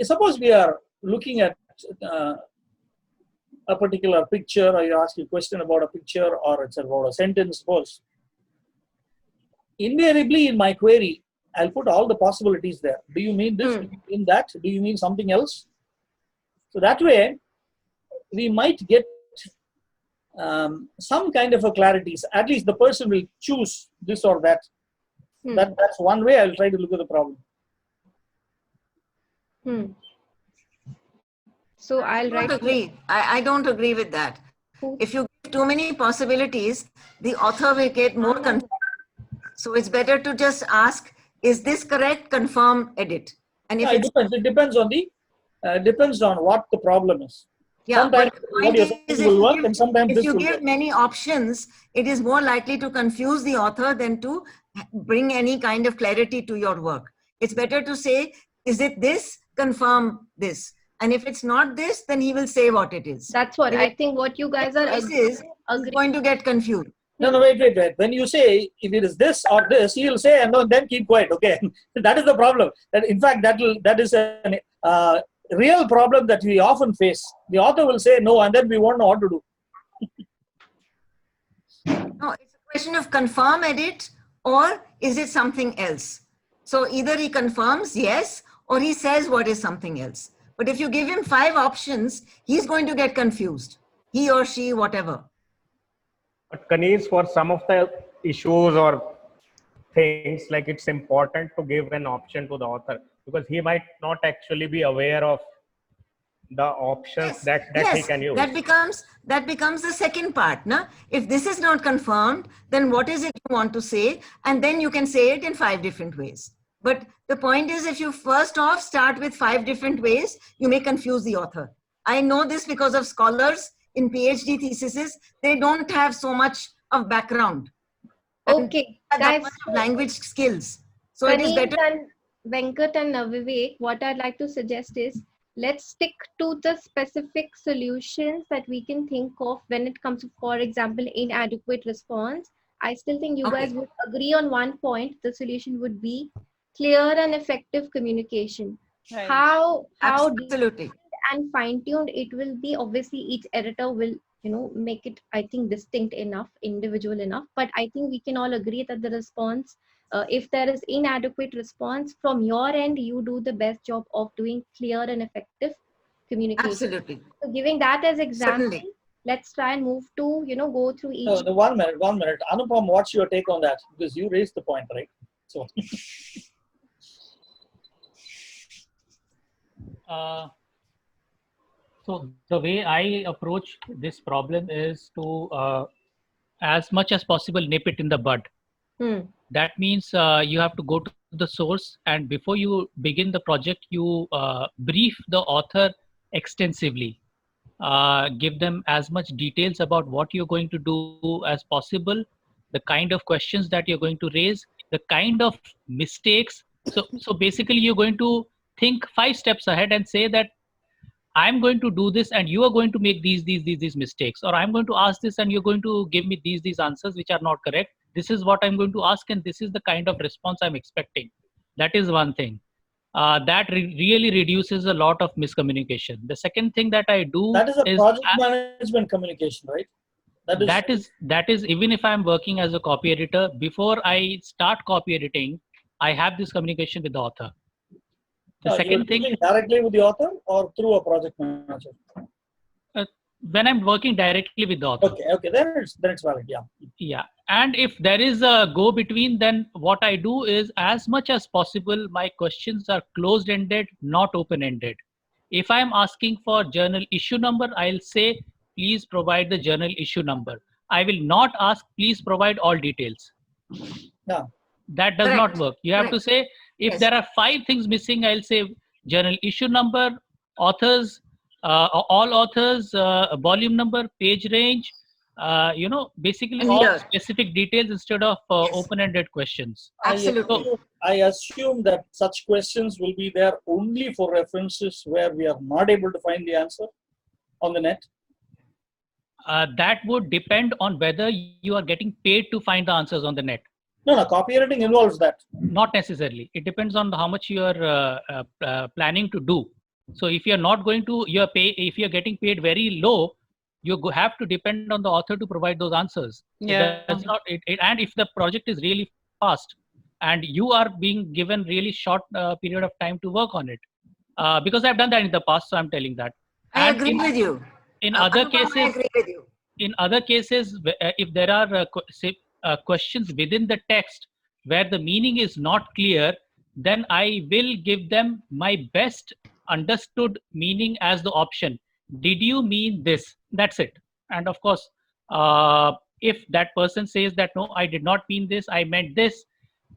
Suppose we are looking at a particular picture, or you ask a question about a picture, or it's about a sentence, suppose. Invariably in my query, I'll put all the possibilities there. Do you mean this? Do you mean that? Do you mean something else? So that way, we might get some kind of a clarity. At least the person will choose this or that. That's one way I'll try to look at the problem. So I'll write. I don't agree with that. If you give too many possibilities, the author will get more confused. So it's better to just ask, is this correct? Confirm, edit. And if it depends on what the problem is. Yeah, sometimes what you're saying will work, and sometimes if you give many options, it is more likely to confuse the author than to bring any kind of clarity to your work. It's better to say, is it this? Confirm this. And if it's not this, then he will say what it is. That's what I think. What you guys are is going to get confused. No, wait. When you say if it is this or this, he'll say and no, then keep quiet. Okay, that is the problem. That in fact that is a real problem that we often face. The author will say no, and then we won't know what to do. No, it's a question of confirm edit, or is it something else? So either he confirms yes, or he says what is something else. But if you give him 5 options, he's going to get confused. He or she, whatever. But Kanis, for some of the issues or things, like it's important to give an option to the author, because he might not actually be aware of the options that he can use. That becomes the second part. No? If this is not confirmed, then what is it you want to say? And then you can say it in 5 different ways. But the point is, if you first off start with 5 different ways, you may confuse the author. I know this because of scholars in PhD theses. They don't have so much of background. Okay, guys. Language skills. So Kanis it is better. And Venkat and Vivek, what I'd like to suggest is, let's stick to the specific solutions that we can think of when it comes to, for example, inadequate response. I still think you guys would agree on one point. The solution would be clear and effective communication. Right. How Absolutely. and fine-tuned it will be. Obviously, each editor will, make it, I think, distinct enough, individual enough. But I think we can all agree that the response, if there is inadequate response from your end, you do the best job of doing clear and effective communication. Absolutely. So giving that as example, Certainly. let's try and move to, go through each. No, 1 minute. Anupam, what's your take on that? Because you raised the point, right? So. So the way I approach this problem is to, as much as possible, nip it in the bud. That means you have to go to the source, and before you begin the project, you brief the author extensively. Give them as much details about what you're going to do as possible, the kind of questions that you're going to raise, the kind of mistakes. So basically, you're going to think 5 steps ahead and say that I'm going to do this and you are going to make these mistakes, or I'm going to ask this and you're going to give me these answers which are not correct. This is what I'm going to ask, and this is the kind of response I'm expecting. That is one thing. That really reduces a lot of miscommunication. The second thing that I do is project management communication, right? That is even if I'm working as a copy editor, before I start copy editing, I have this communication with the author. The second thing, directly with the author or through a project manager? When I'm working directly with the author. Okay, then it's valid. Yeah. And if there is a go between, then what I do is, as much as possible, my questions are closed-ended, not open-ended. If I'm asking for journal issue number, I'll say, please provide the journal issue number. I will not ask, please provide all details. No. That does not work. You have to say, if there are 5 things missing, I'll say journal issue number, authors, all authors, volume number, page range, basically all specific details instead of open-ended questions. Absolutely. I assume that such questions will be there only for references where we are not able to find the answer on the net. That would depend on whether you are getting paid to find the answers on the net. No, copy editing involves that. Not necessarily. It depends on how much you are planning to do. So if you're not going to, if you're getting paid very low, you have to depend on the author to provide those answers. Yeah. And if the project is really fast and you are being given really short period of time to work on it, because I've done that in the past, so I'm telling that. I agree with you. In other cases, if there are questions within the text where the meaning is not clear, then I will give them my best understood meaning as the option. Did you mean this? That's it. And of course, if that person says that, no, I did not mean this, I meant this,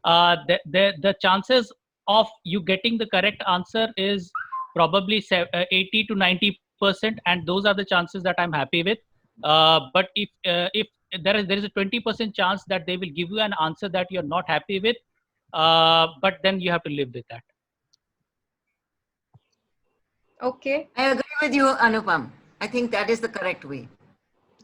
the chances of you getting the correct answer is probably 80 to 90%, and those are the chances that I'm happy with. But if there is a 20% chance that they will give you an answer that you're not happy with, but then you have to live with that. Okay. I agree with you, Anupam. I think that is the correct way.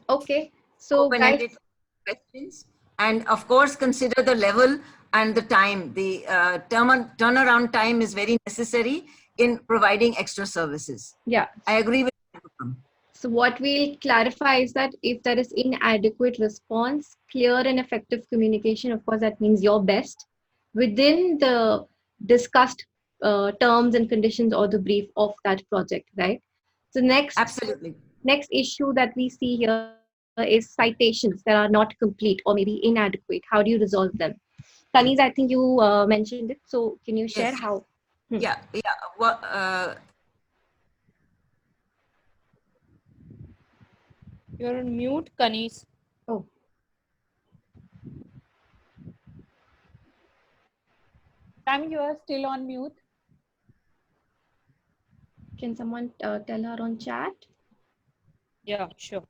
Okay. So guys, questions, and of course consider the level and the time. The turnaround time is very necessary in providing extra services. Yeah, I agree with you. So what we'll clarify is that if there is inadequate response, clear and effective communication, of course, that means your best within the discussed terms and conditions or the brief of that project, right? So next issue that we see here is citations that are not complete or maybe inadequate. How do you resolve them? Tanis, I think you mentioned it. So can you share how? Yeah. Well, you're on mute, Kanis. Oh. Sam, you are still on mute. Can someone tell her on chat? Yeah, sure.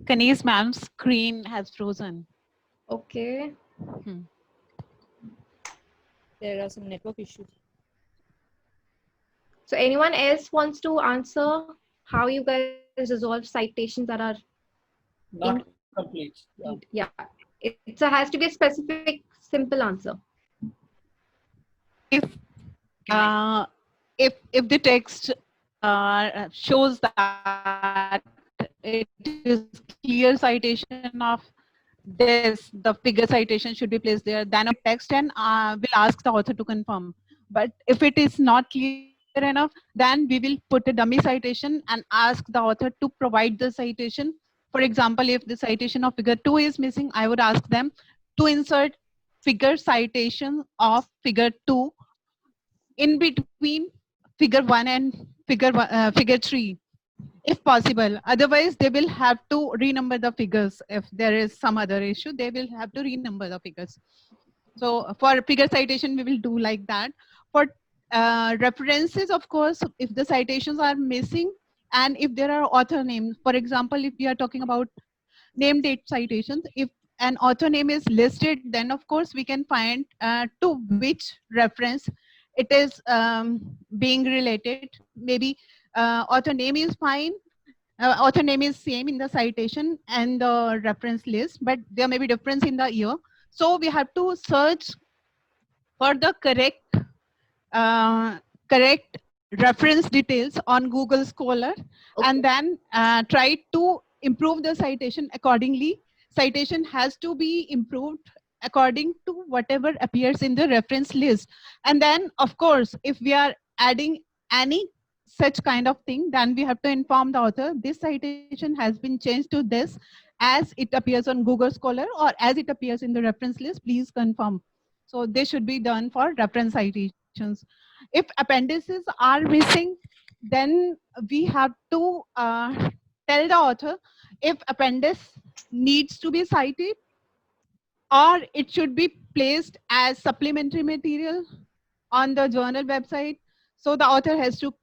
Kanis ma'am's screen has frozen. Okay. There are some network issues. So anyone else wants to answer how you guys resolve citations that are not complete? Yeah, it has to be a specific, simple answer. If the text shows that it is clear citation of this, the figure citation should be placed there, then a text, and will ask the author to confirm. But if it is not clear enough, then we will put a dummy citation and ask the author to provide the citation. For example, if the citation of figure 2 is missing, I would ask them to insert figure citation of figure 2 in between figure 1 and figure 3, if possible. Otherwise, they will have to renumber the figures. If there is some other issue, they will have to renumber the figures. So for figure citation, we will do like that. For references, of course, if the citations are missing and if there are author names, for example, if we are talking about name date citations, if an author name is listed, then of course we can find to which reference it is being related. Maybe author name is fine, author name is same in the citation and the reference list, but there may be difference in the year. So we have to search for the correct reference details on Google Scholar, and then try to improve the citation accordingly. Citation has to be improved according to whatever appears in the reference list. And then, of course, if we are adding any such kind of thing, then we have to inform the author, this citation has been changed to this as it appears on Google Scholar or as it appears in the reference list, please confirm. So this should be done for reference citations. If appendices are missing, then we have to tell the author if appendix needs to be cited or it should be placed as supplementary material on the journal website. So the author has to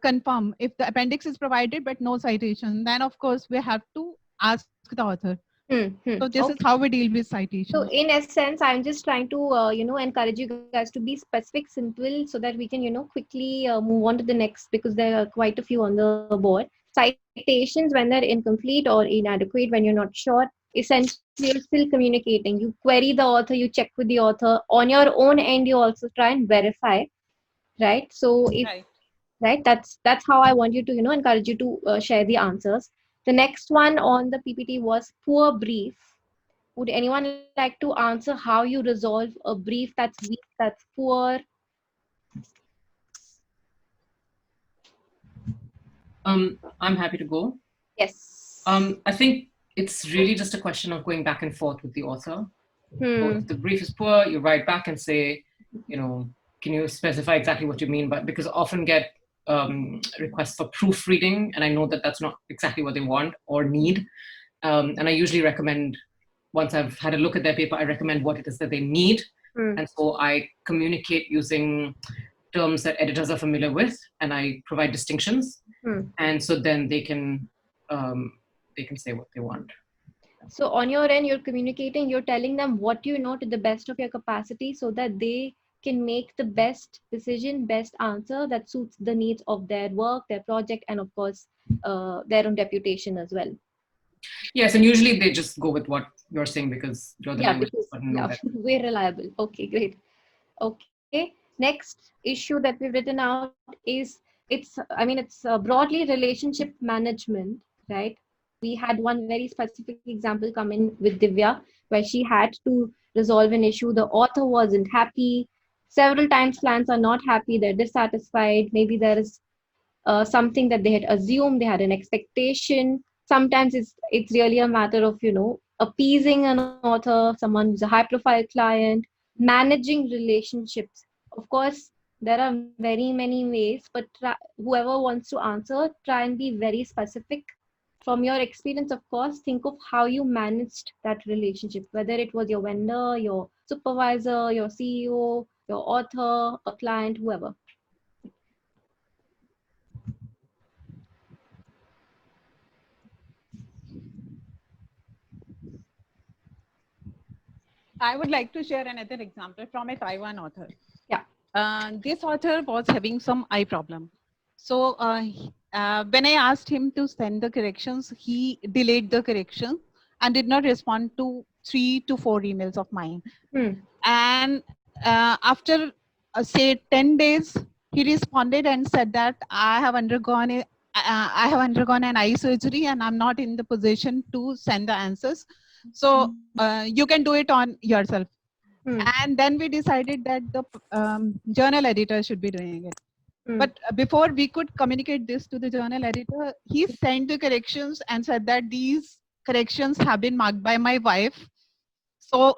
confirm. If the appendix is provided but no citation, then of course we have to ask the author. So this is how we deal with citations. So in essence, I'm just trying to encourage you guys to be specific, simple, so that we can quickly move on to the next, because there are quite a few on the board. Citations, when they're incomplete or inadequate, when you're not sure, essentially you're still communicating. You query the author, you check with the author. On your own end, you also try and verify, right? So if right, that's how I want you to encourage you to share the answers. The next one on the PPT was poor brief. Would anyone like to answer how you resolve a brief that's weak, that's poor? I'm happy to go. Yes. I think it's really just a question of going back and forth with the author. So if the brief is poor, you write back and say, can you specify exactly what you mean? But because I often get requests for proofreading, and I know that that's not exactly what they want or need. And I usually recommend, once I've had a look at their paper, I recommend what it is that they need. And so I communicate using terms that editors are familiar with, and I provide distinctions. And so then they can say what they want. So on your end, you're communicating, you're telling them what you know to the best of your capacity so that they can make the best decision, best answer that suits the needs of their work, their project, and of course, their own reputation as well. Yes, and usually they just go with what you're saying because you're the language expert and know that. We're reliable. Okay, great. Okay, next issue that we've written out is it's broadly relationship management, right? We had one very specific example come in with Divya where she had to resolve an issue. The author wasn't happy. Several times clients are not happy. They're dissatisfied. Maybe there is something that they had assumed. They had an expectation. Sometimes it's really a matter of, appeasing an author, someone who's a high-profile client, managing relationships. Of course, there are very many ways, but whoever wants to answer, try and be very specific. From your experience, of course, think of how you managed that relationship, whether it was your vendor, your supervisor, your CEO, your author, a client, whoever. I would like to share another example from a Taiwan author. Yeah. This author was having some eye problem. So when I asked him to send the corrections, he delayed the correction and did not respond to 3 to 4 emails of mine. And after say 10 days, he responded and said that I have undergone an eye surgery and I'm not in the position to send the answers. So you can do it on yourself. And then we decided that the journal editor should be doing it. But before we could communicate this to the journal editor, he sent the corrections and said that these corrections have been marked by my wife. So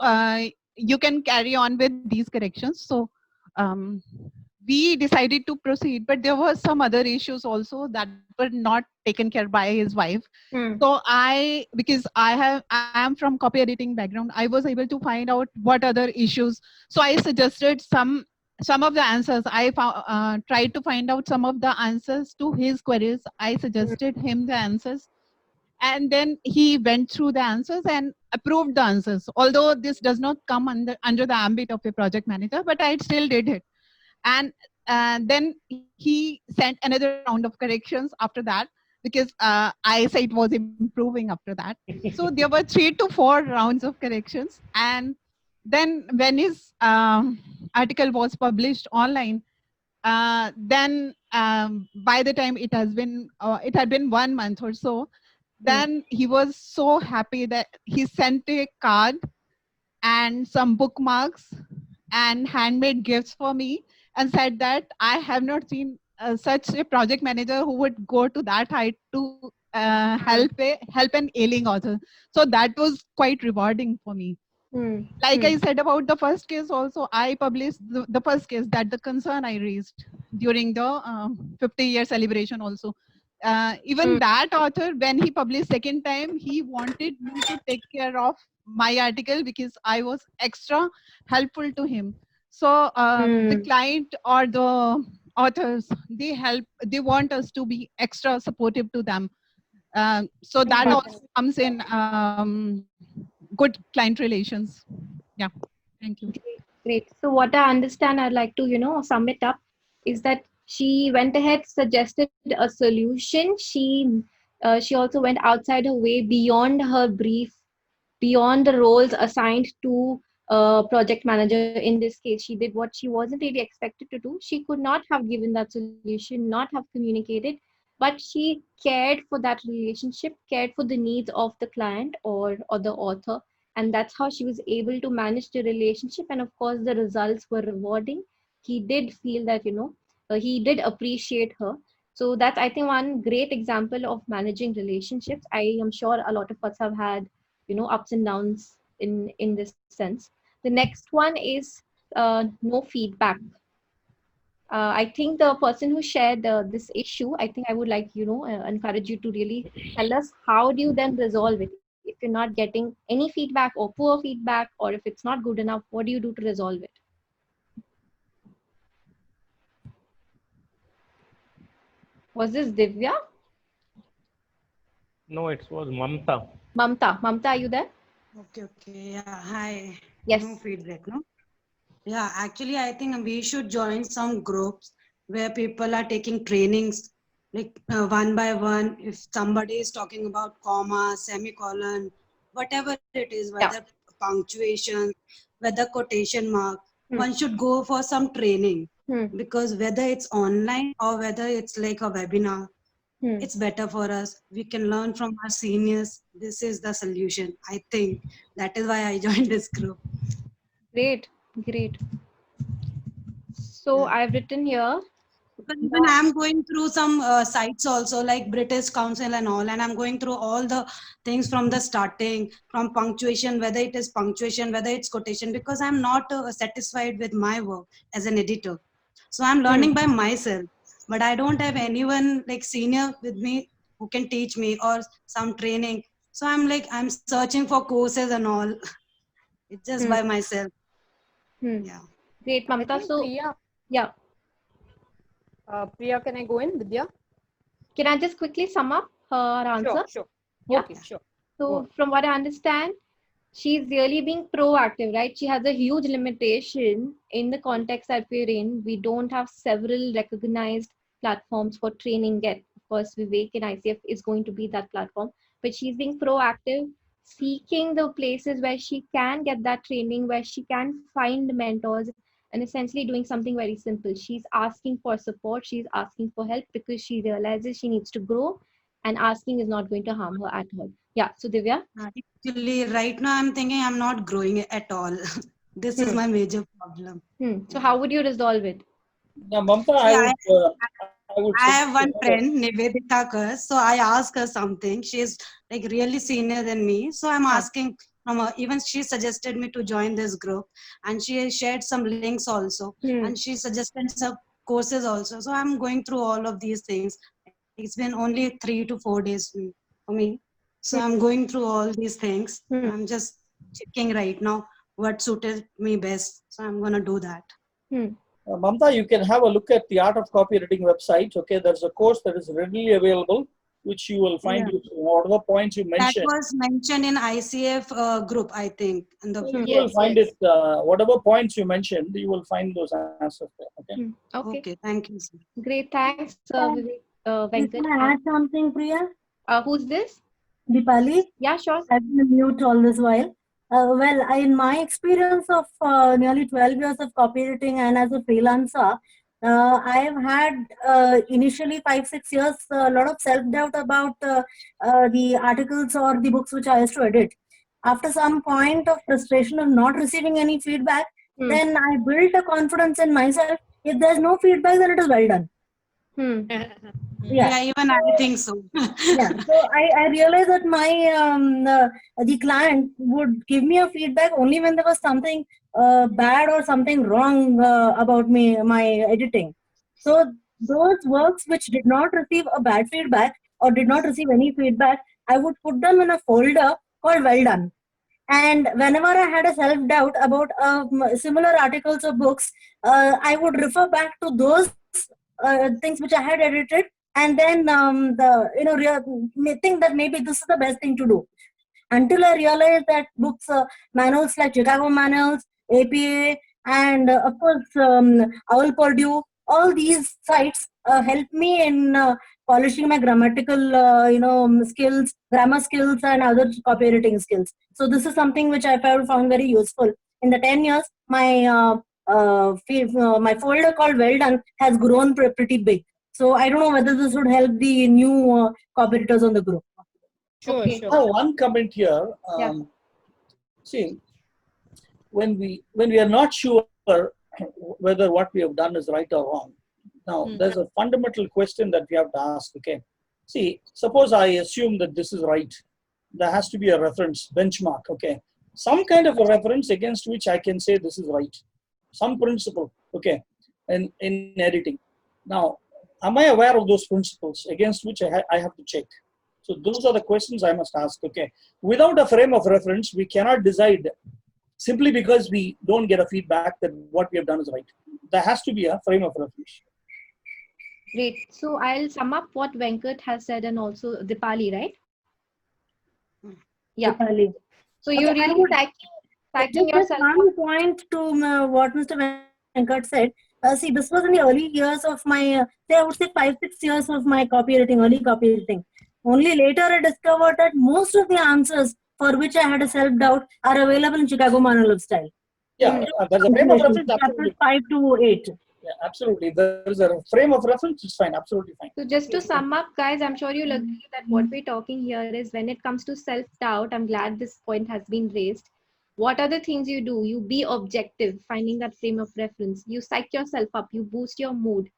you can carry on with these corrections. So we decided to proceed, but there were some other issues also that were not taken care by his wife. So because I am from copy editing background, I was able to find out what other issues. So I suggested some of the answers. I tried to find out some of the answers to his queries. I suggested him the answers. And then he went through the answers and approved the answers. Although this does not come under the ambit of a project manager, but I still did it. And then he sent another round of corrections after that because eyesight was improving after that. So there were 3 to 4 rounds of corrections. And then when his article was published online, then by the time it had been 1 month or so, then he was so happy that he sent a card and some bookmarks and handmade gifts for me and said that I have not seen such a project manager who would go to that height to help an ailing author. So that was quite rewarding for me. Like I said about the first case also, I published the first case, that the concern I raised during the 50-year celebration also. Even that author, when he published second time, he wanted me to take care of my article because I was extra helpful to him. So the client or the authors, they want us to be extra supportive to them. So that also comes in good client relations. Yeah, thank you. Great. So what I understand, I'd like to, sum it up, is that she went ahead, suggested a solution. She also went outside her way, beyond her brief, beyond the roles assigned to project manager. In this case, she did what she wasn't really expected to do. She could not have given that solution, not have communicated, but she cared for that relationship, cared for the needs of the client or the author. And that's how she was able to manage the relationship. And of course, the results were rewarding. He did feel that, he did appreciate her. So that's, I think, one great example of managing relationships. I am sure a lot of us have had, ups and downs in this sense. The next one is no feedback. I think the person who shared this issue, I think I would like, encourage you to really tell us how do you then resolve it. you're not getting any feedback or poor feedback, or if it's not good enough, what do you do to resolve it? Was this Divya? No, it was Mamta. Mamta, are you there? Okay, yeah, hi. Yes. No feedback, no? Yeah, actually, I think we should join some groups where people are taking trainings, like one by one. If somebody is talking about comma, semicolon, whatever it is, whether punctuation, whether quotation mark, one should go for some training. Because whether it's online or whether it's like a webinar, it's better for us. We can learn from our seniors. This is the solution. I think that is why I joined this group. Great. So I've written here. But even I'm going through some sites also, like British Council and all, and I'm going through all the things from the starting, from punctuation, whether it is punctuation, whether it's quotation, because I'm not satisfied with my work as an editor. So I'm learning by myself, but I don't have anyone like senior with me who can teach me or some training. So I'm searching for courses and all. It's just by myself. Yeah. Great, Mamta. So, Priya. Yeah. Priya, can I go in, Vidya? Can I just quickly sum up her answer? Sure. Yeah. Okay, sure. So from what I understand, she's really being proactive, right? She has a huge limitation in the context that we're in. We don't have several recognized platforms for training yet. Of course, Vivek in ICF is going to be that platform, but she's being proactive, seeking the places where she can get that training, where she can find mentors, and essentially doing something very simple. She's asking for support. She's asking for help because she realizes she needs to grow, and asking is not going to harm her at all. Yeah. So Divya? Actually, right now I'm thinking I'm not growing at all. This is my major problem. So how would you resolve it? Now, Mamta, I have one friend, Nivedita Kar, so I asked her something. She's like really senior than me. So I'm asking from her, even she suggested me to join this group, and she shared some links also, and she suggested some courses also. So I'm going through all of these things. It's been only 3 to 4 days for me. So I'm going through all these things. I'm just checking right now what suited me best. So I'm going to do that. Mamta, you can have a look at the Art of Copywriting website. Okay, there's a course that is readily available, which you will find whatever points you mentioned. That was mentioned in ICF group, I think. In the you will find it, whatever points you mentioned, you will find those answers there. Okay. Okay, thank you. Sir. Great, thanks, Vivek. Can I add something, Priya? Who's this? Dipali? Yeah, sure. I've been mute all this while. Well, in my experience of nearly 12 years of copywriting and as a freelancer, I have had initially 5-6 years a lot of self-doubt about the articles or the books which I used to edit. After some point of frustration of not receiving any feedback, then I built a confidence in myself. If there's no feedback, then it is well done. Yeah, even I think so. So I realized that my the client would give me a feedback only when there was something bad or something wrong about my editing. So those works which did not receive a bad feedback or did not receive any feedback, I would put them in a folder called well done. And whenever I had a self-doubt about similar articles or books, I would refer back to those things which I had edited, and then think that maybe this is the best thing to do. Until I realized that books, manuals like Chicago Manuals, APA, and of course Owl Purdue, all these sites help me in polishing my grammatical skills, grammar skills, and other copywriting skills. So this is something which I found very useful. In the 10 years, my my folder called Well Done has grown pretty big. So I don't know whether this would help the new copywriters on the group. Sure. Oh, one comment here. See, when we are not sure whether what we have done is right or wrong, now there's a fundamental question that we have to ask. Okay, see, suppose I assume that this is right. There has to be a reference benchmark. Okay, some kind of a reference against which I can say this is right. Some principle. Okay, in editing. Now, am I aware of those principles against which I have to check? So those are the questions I must ask. Okay. Without a frame of reference, we cannot decide simply because we don't get a feedback that what we have done is right. There has to be a frame of reference. Great. So I'll sum up what Venkat has said and also Dipali, right? Yeah. Dipali. So you're really psyching yourself. One point to what Mr. Venkat said. See, this was in the early years of my, say I would say 5-6 years of my copywriting, early copywriting. Only later I discovered that most of the answers for which I had a self-doubt are available in Chicago Manual of Style. Yeah, there's a frame of reference. Chapters 5 to 8. Yeah, absolutely. There is a frame of reference. It's fine. Absolutely fine. So just to sum up, guys, I'm sure you'll agree that what we're talking here is when it comes to self-doubt, I'm glad this point has been raised. What are the things you do? You be objective, finding that frame of reference. You psych yourself up. You boost your mood.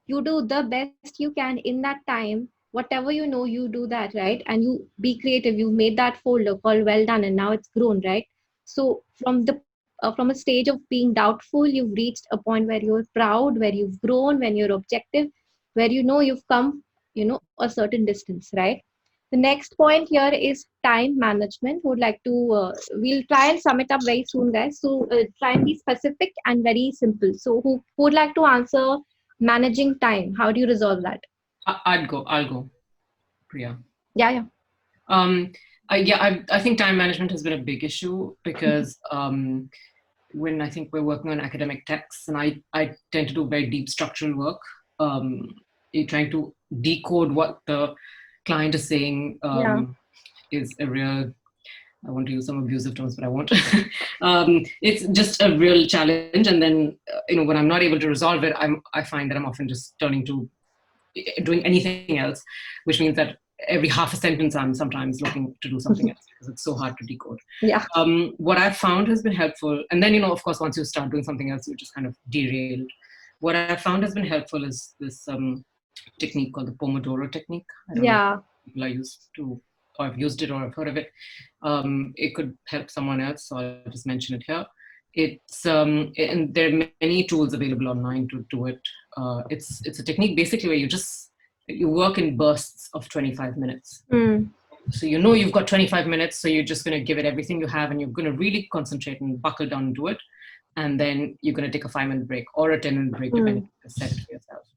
You do the best you can in that time. Whatever you know, you do that, right? And you be creative. You made that folder called Well Done, and now it's grown, right? So from a stage of being doubtful, you've reached a point where you're proud, where you've grown, when you're objective, where you know you've come, a certain distance, right? The next point here is time management. Would like to, we'll try and sum it up very soon, guys. So try and be specific and very simple. So who would like to answer managing time? How do you resolve that? I'll go. Priya. Yeah. I think time management has been a big issue because when I think we're working on academic texts, and I tend to do very deep structural work, you're trying to decode what the client is saying is a real, I want to use some abusive terms, but I won't. It's just a real challenge. And then, when I'm not able to resolve it, I find that I'm often just turning to doing anything else, which means that every half a sentence I'm sometimes looking to do something else because it's so hard to decode. Yeah. What I've found has been helpful, and then of course once you start doing something else, you're just kind of derailed. What I've found has been helpful is this technique called the Pomodoro technique. I don't know if people are used to, or have used it, or have heard of it. It could help someone else, so I'll just mention it here. It's and there are many tools available online to do it. It's a technique basically where you work in bursts of 25 minutes. So you've got 25 minutes, so you're just going to give it everything you have, and you're going to really concentrate and buckle down and do it. And then you're going to take a 5-minute break or a 10-minute break, depending on you set it for yourself.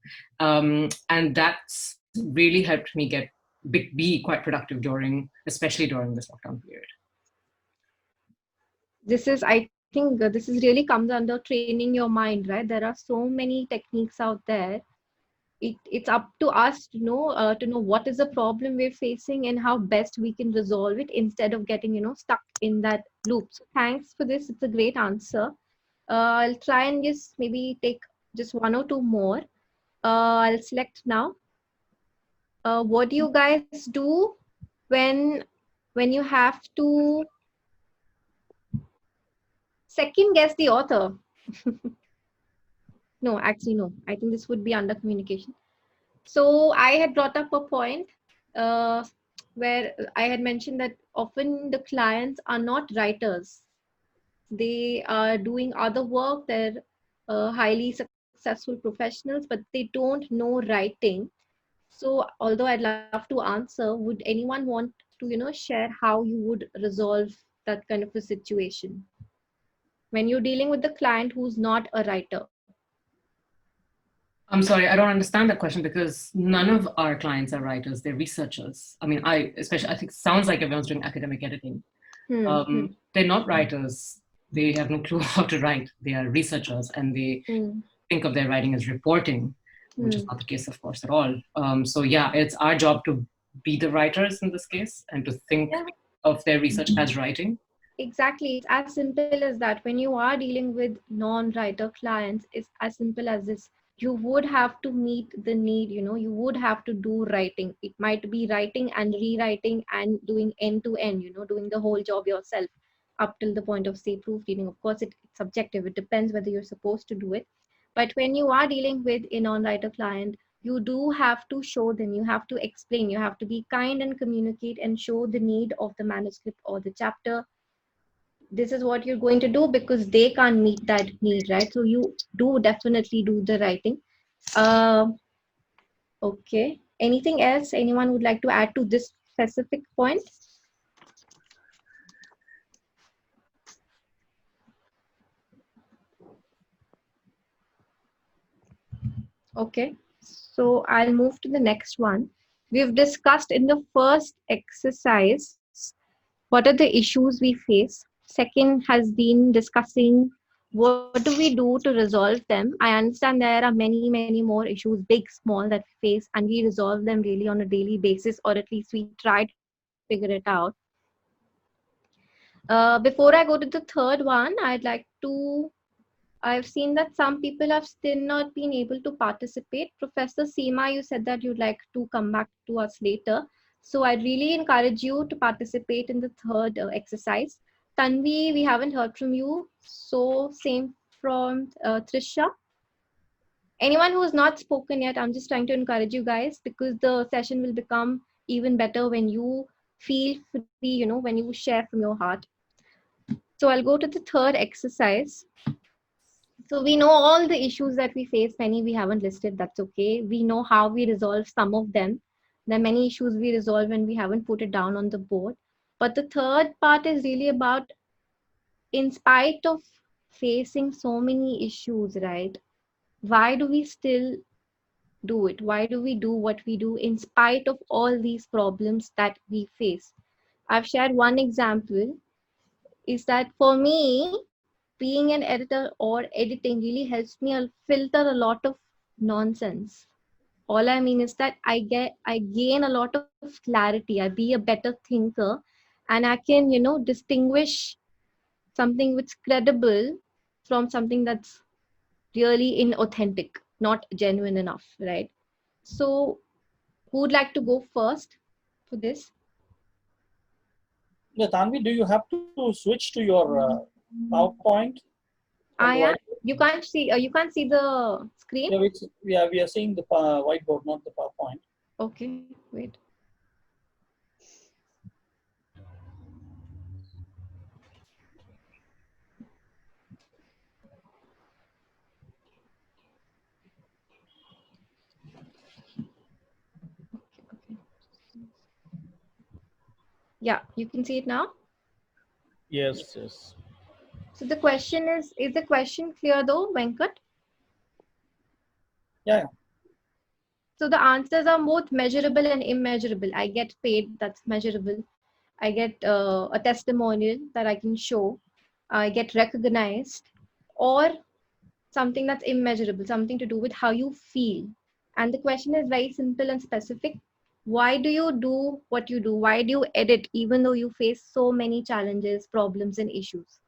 And that's really helped me be quite productive especially during this lockdown period. I think this is really comes under training your mind, right? There are so many techniques out there. It's up to us to know what is the problem we're facing and how best we can resolve it instead of getting stuck in that loop. So thanks for this. It's a great answer. I'll try and just maybe take just one or two more. I'll select now. What do you guys do when you have to second guess the author? No, actually, no. I think this would be under communication. So I had brought up a point where I had mentioned that often the clients are not writers. They are doing other work. They're highly successful professionals, but they don't know writing. So although I'd love to answer, would anyone want to, share how you would resolve that kind of a situation when you're dealing with the client who's not a writer? I'm sorry, I don't understand that question because none of our clients are writers, they're researchers. I mean, I think it sounds like everyone's doing academic editing. They're not writers. They have no clue how to write. They are researchers, and they think of their writing as reporting, which is not the case, of course, at all. So yeah, it's our job to be the writers in this case and to think of their research as writing. Exactly. It's as simple as that. When you are dealing with non-writer clients, it's as simple as this. You would have to meet the need, you would have to do writing. It might be writing and rewriting and doing end to end, doing the whole job yourself up till the point of, say, proofreading. Of course, it's subjective. It depends whether you're supposed to do it. But when you are dealing with a non-writer client, you do have to show them, you have to explain, you have to be kind and communicate and show the need of the manuscript or the chapter. This is what you're going to do because they can't meet that need, right? So you do definitely do the writing. Okay. Anything else anyone would like to add to this specific point? Okay, so I'll move to the next one. We've discussed in the first exercise what are the issues we face. Second has been discussing what do we do to resolve them. I understand there are many, many more issues, big, small, that we face, and we resolve them really on a daily basis, or at least we try to figure it out. Before I go to the third one, I've seen that some people have still not been able to participate. Professor Seema, you said that you'd like to come back to us later. So I really encourage you to participate in the third exercise. Tanvi, we haven't heard from you. So same from Trisha. Anyone who has not spoken yet, I'm just trying to encourage you guys, because the session will become even better when you feel free, when you share from your heart. So I'll go to the third exercise. So we know all the issues that we face. Many we haven't listed, that's okay. We know how we resolve some of them. There are many issues we resolve when we haven't put it down on the board. But the third part is really about, in spite of facing so many issues, right? Why do we still do it? Why do we do what we do in spite of all these problems that we face? I've shared one example, is that for me, being an editor or editing really helps me filter a lot of nonsense. All I mean is that I gain a lot of clarity. I be a better thinker, and I can, distinguish something which is credible from something that's really inauthentic, not genuine enough, right? So who would like to go first for this? Yeah, Tanvi, do you have to switch to your PowerPoint? You can't see the screen? Yeah, we are seeing the whiteboard, not the PowerPoint. Okay, wait. Yeah, you can see it now? Yes, yes. So the question is the question clear though, Venkat? Yeah. So the answers are both measurable and immeasurable. I get paid, that's measurable. I get a testimonial that I can show. I get recognized. Or something that's immeasurable, something to do with how you feel. And the question is very simple and specific. Why do you do what you do? Why do you edit even though you face so many challenges, problems, and issues?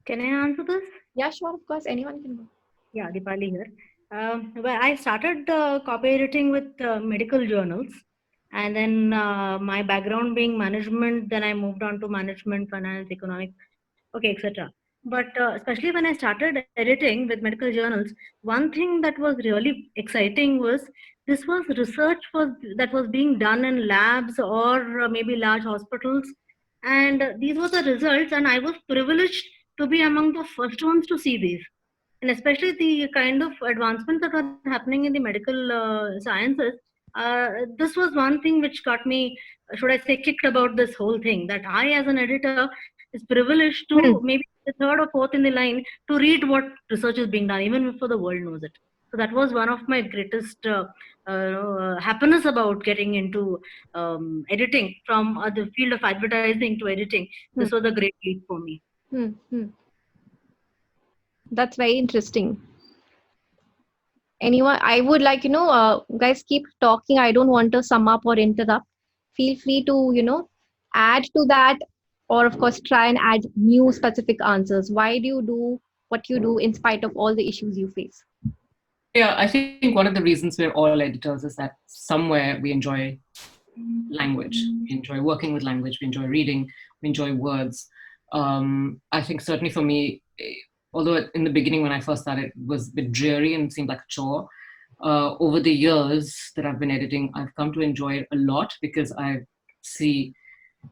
Can I answer this? Yeah, sure, of course. Anyone can go. Yeah, Deepali here. Well, I started copy editing with medical journals. And then my background being management, then I moved on to management, finance, economics, okay, etc. But especially when I started editing with medical journals, one thing that was really exciting was this was research that was being done in labs or maybe large hospitals. And these were the results, and I was privileged to be among the first ones to see these. And especially the kind of advancements that were happening in the medical sciences, this was one thing which got me, should I say, kicked about this whole thing, that I as an editor is privileged to maybe the third or fourth in the line to read what research is being done, even before the world knows it. So that was one of my greatest happiness about getting into editing, from the field of advertising to editing. This was a great leap for me. That's very interesting. Anyone, I would like, guys, keep talking. I don't want to sum up or interrupt. Feel free to, add to that, or of course, try and add new specific answers. Why do you do what you do in spite of all the issues you face? Yeah, I think one of the reasons we're all editors is that somewhere we enjoy language. We enjoy working with language. We enjoy reading. We enjoy words. I think certainly for me, although in the beginning when I first started, it was a bit dreary and seemed like a chore, over the years that I've been editing, I've come to enjoy it a lot, because I see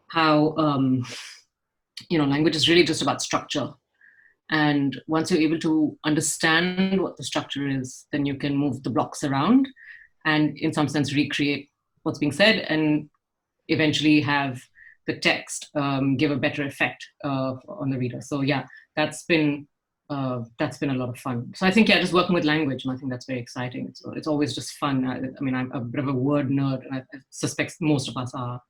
how, language is really just about structure. And once you're able to understand what the structure is, then you can move the blocks around and in some sense recreate what's being said and eventually have the text give a better effect on the reader. So yeah, that's been a lot of fun. So I think, yeah, just working with language, and I think that's very exciting. So it's always just fun. I mean, I'm a bit of a word nerd, and I suspect most of us are.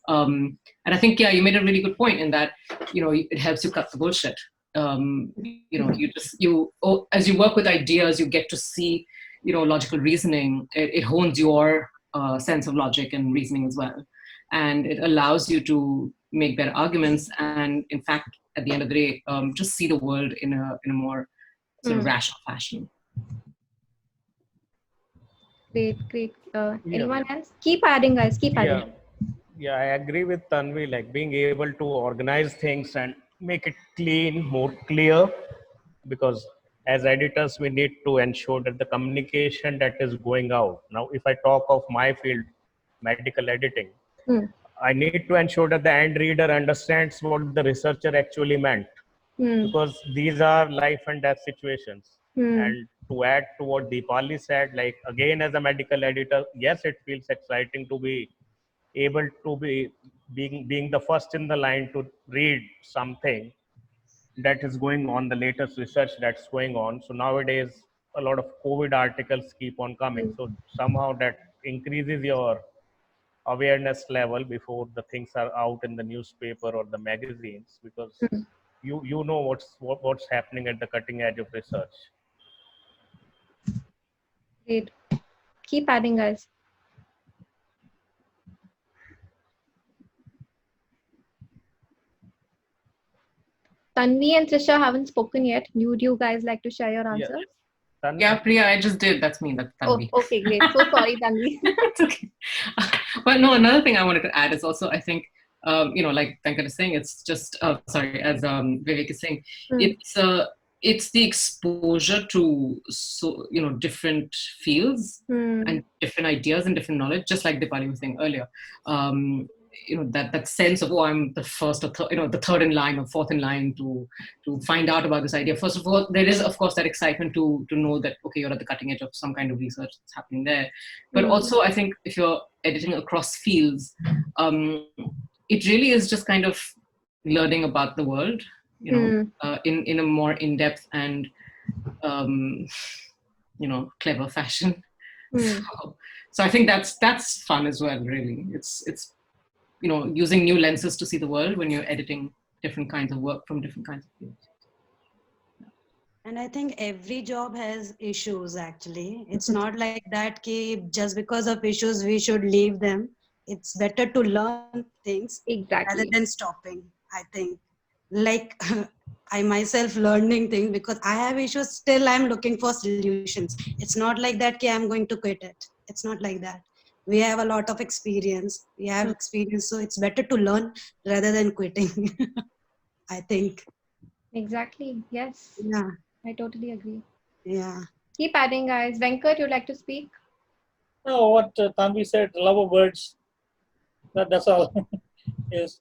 And I think, yeah, you made a really good point in that, it helps you cut the bullshit. As you work with ideas, you get to see, logical reasoning. It hones your sense of logic and reasoning as well. And it allows you to make better arguments. And in fact, at the end of the day, just see the world in a more sort of rational fashion. Great. Anyone else? Keep adding, guys. Keep adding. Yeah, I agree with Tanvi, like being able to organize things and make it clean, more clear, because as editors, we need to ensure that the communication that is going out. Now, if I talk of my field, medical editing, I need to ensure that the end reader understands what the researcher actually meant, because these are life and death situations. And to add to what Deepali said, like again, as a medical editor, yes, it feels exciting to be able to be being the first in the line to read something that is going on, the latest research that's going on. So nowadays, a lot of COVID articles keep on coming. So somehow that increases your awareness level before the things are out in the newspaper or the magazines, because you know what's happening at the cutting edge of research. Great. Keep adding, guys. Tanvi and Trisha haven't spoken yet. Would you guys like to share your answers? Yeah, Priya, I just did. That's me. That's Tanvi. Oh, okay, great. So sorry, Tanvi. It's okay. But no, another thing I wanted to add is also, I think, like Venkat is saying, it's just, as Vivek is saying, it's the exposure to different fields and different ideas and different knowledge, just like Deepali was saying earlier. That sense of, I'm the first or the third in line or fourth in line to find out about this idea. First of all, there is of course that excitement to know that, okay, you're at the cutting edge of some kind of research that's happening there. But also, I think if you're editing across fields, it really is just kind of learning about the world, in a more in-depth and clever fashion. So I think that's fun as well. Really, it's using new lenses to see the world when you're editing different kinds of work from different kinds of fields. And I think every job has issues, actually. It's not like that just because of issues we should leave them. It's better to learn things rather than stopping, I think. Like I myself learning things, because I have issues, still I'm looking for solutions. It's not like that I'm going to quit it. It's not like that. We have a lot of experience. So it's better to learn rather than quitting. I think. Exactly. Yes. Yeah. I totally agree. Yeah. Keep adding, guys. Venkat, you'd like to speak? No, what Tanvi said, love of words. That's all. Is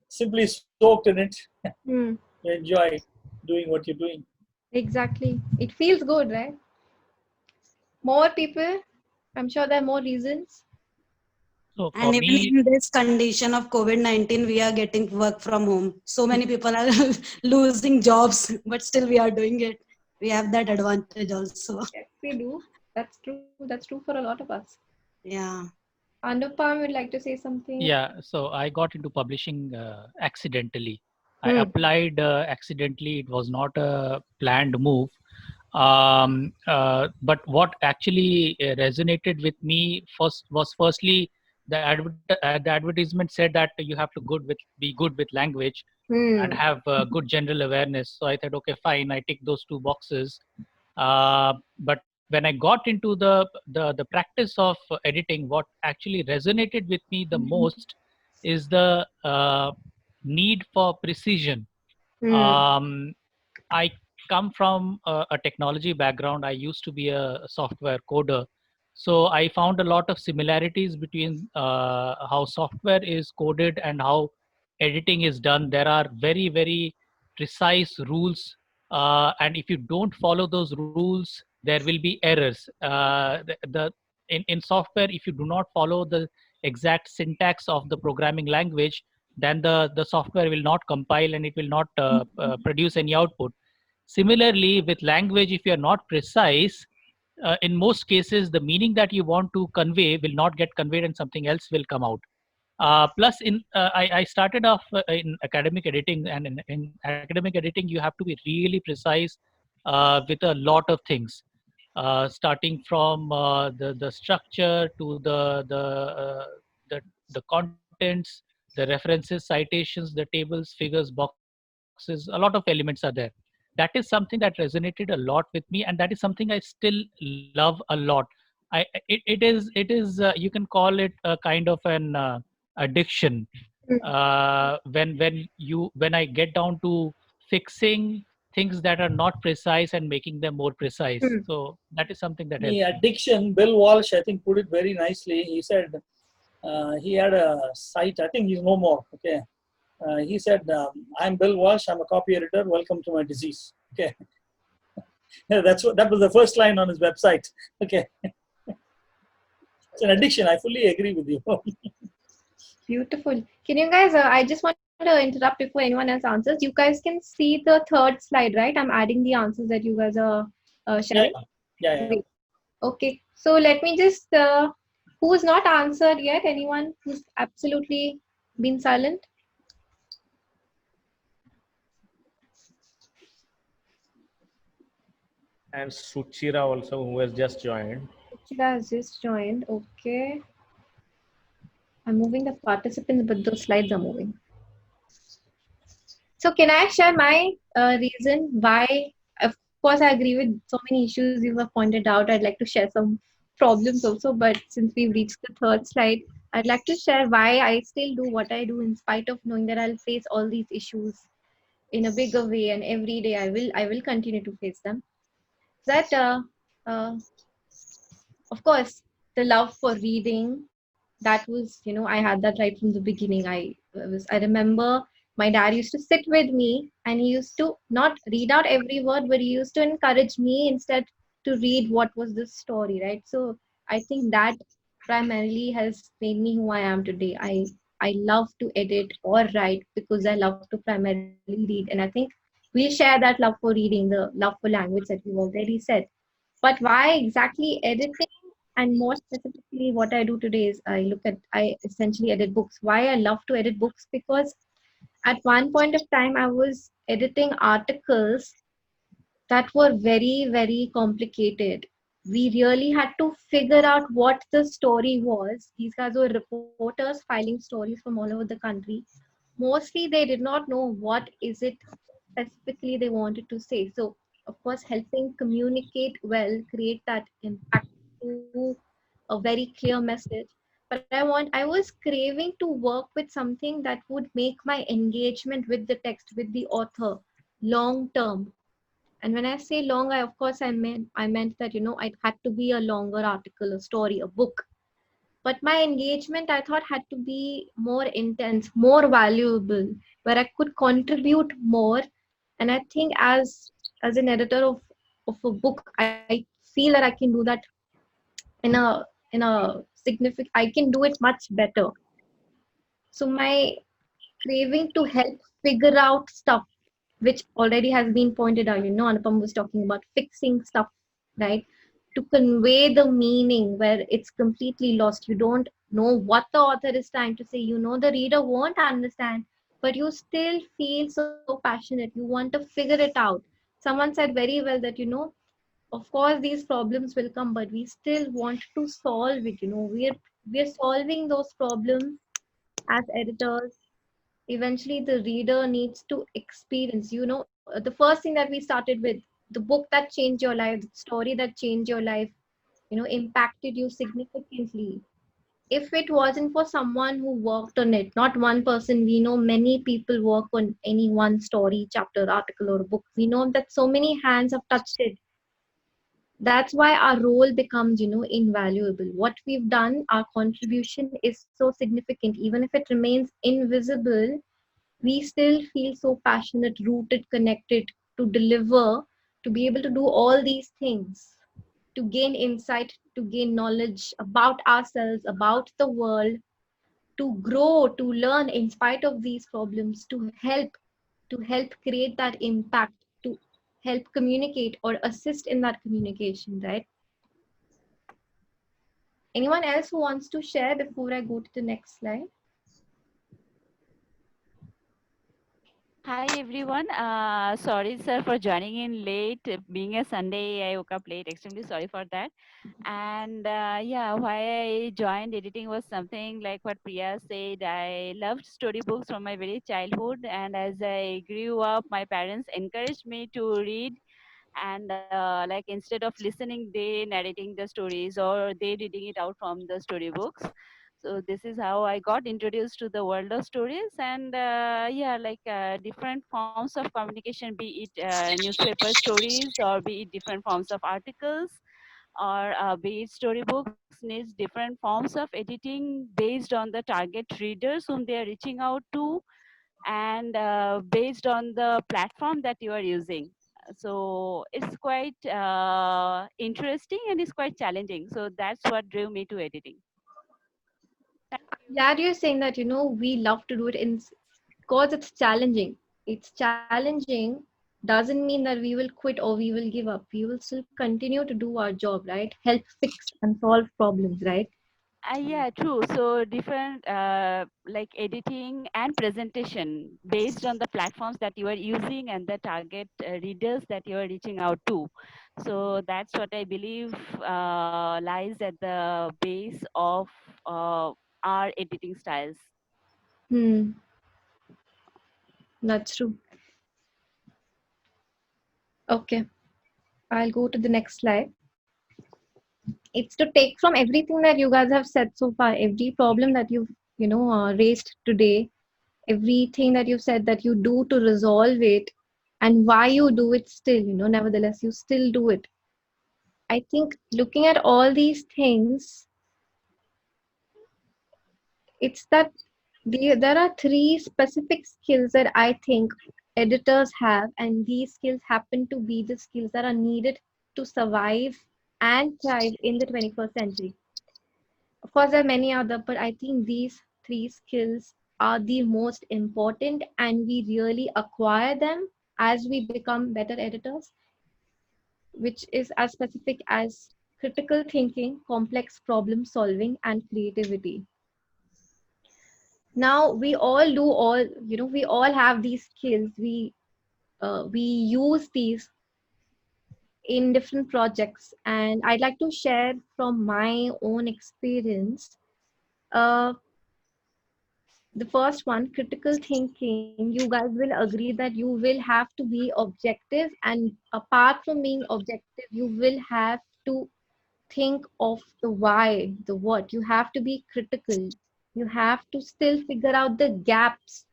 simply soaked in it. You enjoy doing what you're doing. Exactly. It feels good, right? More people. I'm sure there are more reasons. So and even in this condition of COVID-19, we are getting work from home. So many people are losing jobs, but still we are doing it. We have that advantage also. Yes, we do. That's true. That's true for a lot of us. Yeah. Anupam would like to say something. Yeah. So I got into publishing accidentally. I applied accidentally. It was not a planned move. But what actually resonated with me was firstly the advertisement said that you have to be good with language and have good general awareness. So I thought, okay, fine, I tick those two boxes. But when I got into the practice of editing, what actually resonated with me the most is the need for precision. I come from a technology background. I used to be a software coder. So I found a lot of similarities between how software is coded and how editing is done. There are very, very precise rules. And if you don't follow those rules, there will be errors. The in software, if you do not follow the exact syntax of the programming language, then the software will not compile and it will not produce any output. Similarly, with language, if you are not precise, in most cases, the meaning that you want to convey will not get conveyed and something else will come out. Plus, I started off in academic editing, and in academic editing, you have to be really precise with a lot of things, starting from the structure to the contents, the references, citations, the tables, figures, boxes. A lot of elements are there. That is something that resonated a lot with me, and that is something I still love a lot. It is you can call it a kind of an addiction. When I get down to fixing things that are not precise and making them more precise, so that is something that helps. The addiction, Bill Walsh, I think, put it very nicely. He said he had a site. I think he's no more. Okay, he said, "I'm Bill Walsh. I'm a copy editor. Welcome to my disease." Okay, that was the first line on his website. Okay, it's an addiction. I fully agree with you. Beautiful. Can you guys, I just want to interrupt before anyone else answers. You guys can see the third slide, right? I'm adding the answers that you guys are sharing. Yeah. Okay. So let me just, who's not answered yet? Anyone who's absolutely been silent? And Suchira also, who has just joined. Suchira has just joined. Okay. I'm moving the participants, but those slides are moving. So can I share my reason why? Of course, I agree with so many issues you have pointed out. I'd like to share some problems also, but since we've reached the third slide, I'd like to share why I still do what I do in spite of knowing that I'll face all these issues in a bigger way, and every day I will continue to face them. That of course, the love for reading, that was, I had that right from the beginning. I remember my dad used to sit with me and he used to not read out every word, but he used to encourage me instead to read what was the story, right? So I think that primarily has made me who I am today. I love to edit or write because I love to primarily read. And I think we'll share that love for reading, the love for language that we've already said. But why exactly editing? And more specifically, what I do today is I essentially edit books. Why I love to edit books? Because at one point of time, I was editing articles that were very, very complicated. We really had to figure out what the story was. These guys were reporters filing stories from all over the country. Mostly, they did not know what is it specifically they wanted to say. So, of course, helping communicate well, create that impact to a very clear message. But I was craving to work with something that would make my engagement with the text, with the author, long term. And when I say long, of course I meant that it had to be a longer article, a story, a book. But my engagement, I thought, had to be more intense, more valuable, where I could contribute more. And I think as an editor of a book, I feel that I can do that in a significant, I can do it much better. So my craving to help figure out stuff, which already has been pointed out, Anupam was talking about fixing stuff, right? To convey the meaning where it's completely lost. You don't know what the author is trying to say. The reader won't understand, but you still feel so passionate. You want to figure it out. Someone said very well that, of course, these problems will come, but we still want to solve it. We're solving those problems as editors. Eventually, the reader needs to experience. The first thing that we started with, the book that changed your life, the story that changed your life, impacted you significantly. If it wasn't for someone who worked on it, not one person, we know many people work on any one story, chapter, article, or book. We know that so many hands have touched it. That's why our role becomes, invaluable. What we've done, our contribution is so significant. Even if it remains invisible, we still feel so passionate, rooted, connected to deliver, to be able to do all these things. to gain insight, to gain knowledge about ourselves, about the world, to grow, to learn in spite of these problems, to help create that impact, to help communicate or assist in that communication, right? Anyone else who wants to share before I go to the next slide? Hi everyone. Sorry, sir, for joining in late. Being a Sunday, I woke up late. Extremely sorry for that. And yeah, why I joined editing was something like what Priya said. I loved storybooks from my very childhood, and as I grew up, my parents encouraged me to read. And like instead of listening, they narrating the stories or they reading it out from the storybooks. So this is how I got introduced to the world of stories. And yeah, like different forms of communication, be it newspaper stories or be it different forms of articles or be it storybooks, needs different forms of editing based on the target readers whom they are reaching out to, and based on the platform that you are using. So it's quite interesting and it's quite challenging. So that's what drew me to editing. Glad you're saying that, we love to do it because it's challenging. It's challenging doesn't mean that we will quit or we will give up. We will still continue to do our job, right? Help fix and solve problems, right? Yeah, true. So different like editing and presentation based on the platforms that you are using and the target readers that you are reaching out to. So that's what I believe lies at the base of our editing styles. That's true. Okay, I'll go to the next slide. It's to take from everything that you guys have said so far, every problem that you've raised today, everything that you've said that you do to resolve it, and why you do it still, nevertheless you still do it. I think looking at all these things, it's that there are 3 specific skills that I think editors have, and these skills happen to be the skills that are needed to survive and thrive in the 21st century. Of course, there are many other, but I think these 3 skills are the most important, and we really acquire them as we become better editors, which is as specific as critical thinking, complex problem solving, and creativity. Now we all have these skills. We use these in different projects, and I'd like to share from my own experience. The first one, critical thinking. You guys will agree that you will have to be objective, and apart from being objective, you will have to think of the why, the what. You have to be critical. You have to still figure out the gaps.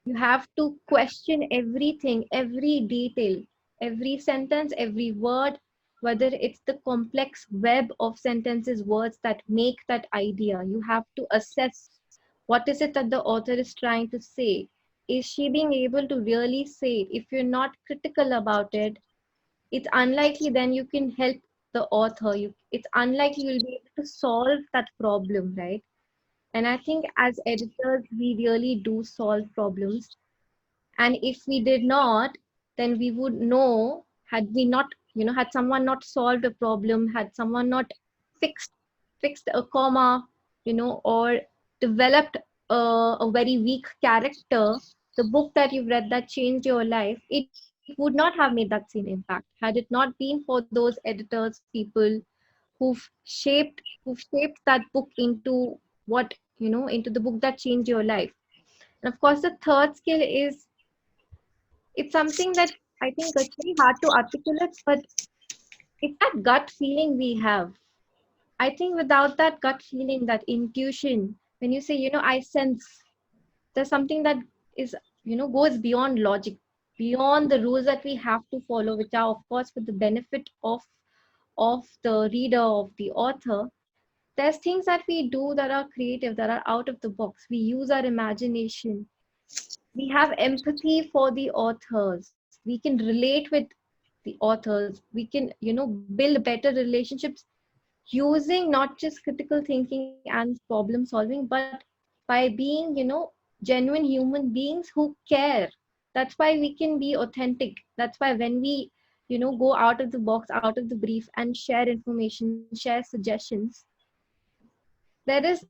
You have to question everything, every detail, every sentence, every word, whether it's the complex web of sentences, words that make that idea. You have to assess what is it that the author is trying to say. Is she being able to really say it? If you're not critical about it, it's unlikely then you can help the author. It's unlikely you'll be able to solve that problem, right? And I think as editors, we really do solve problems. And if we did not, then we would know, had we not, had someone not solved a problem, had someone not fixed a comma, or developed a very weak character, the book that you've read that changed your life, it would not have made that same impact. Had it not been for those editors, people who've shaped that book into what, into the book that changed your life. And of course, the third skill is, it's something that I think it's very hard to articulate, but it's that gut feeling we have. I think without that gut feeling, that intuition, when you say, I sense, there's something that is, goes beyond logic, beyond the rules that we have to follow, which are, of course, for the benefit of the reader, of the author. There's things that we do that are creative, that are out of the box. We use our imagination. We have empathy for the authors. We can relate with the authors. We can, build better relationships using not just critical thinking and problem solving, but by being, genuine human beings who care. That's why we can be authentic. That's why when we, go out of the box, out of the brief and share information, share suggestions, there is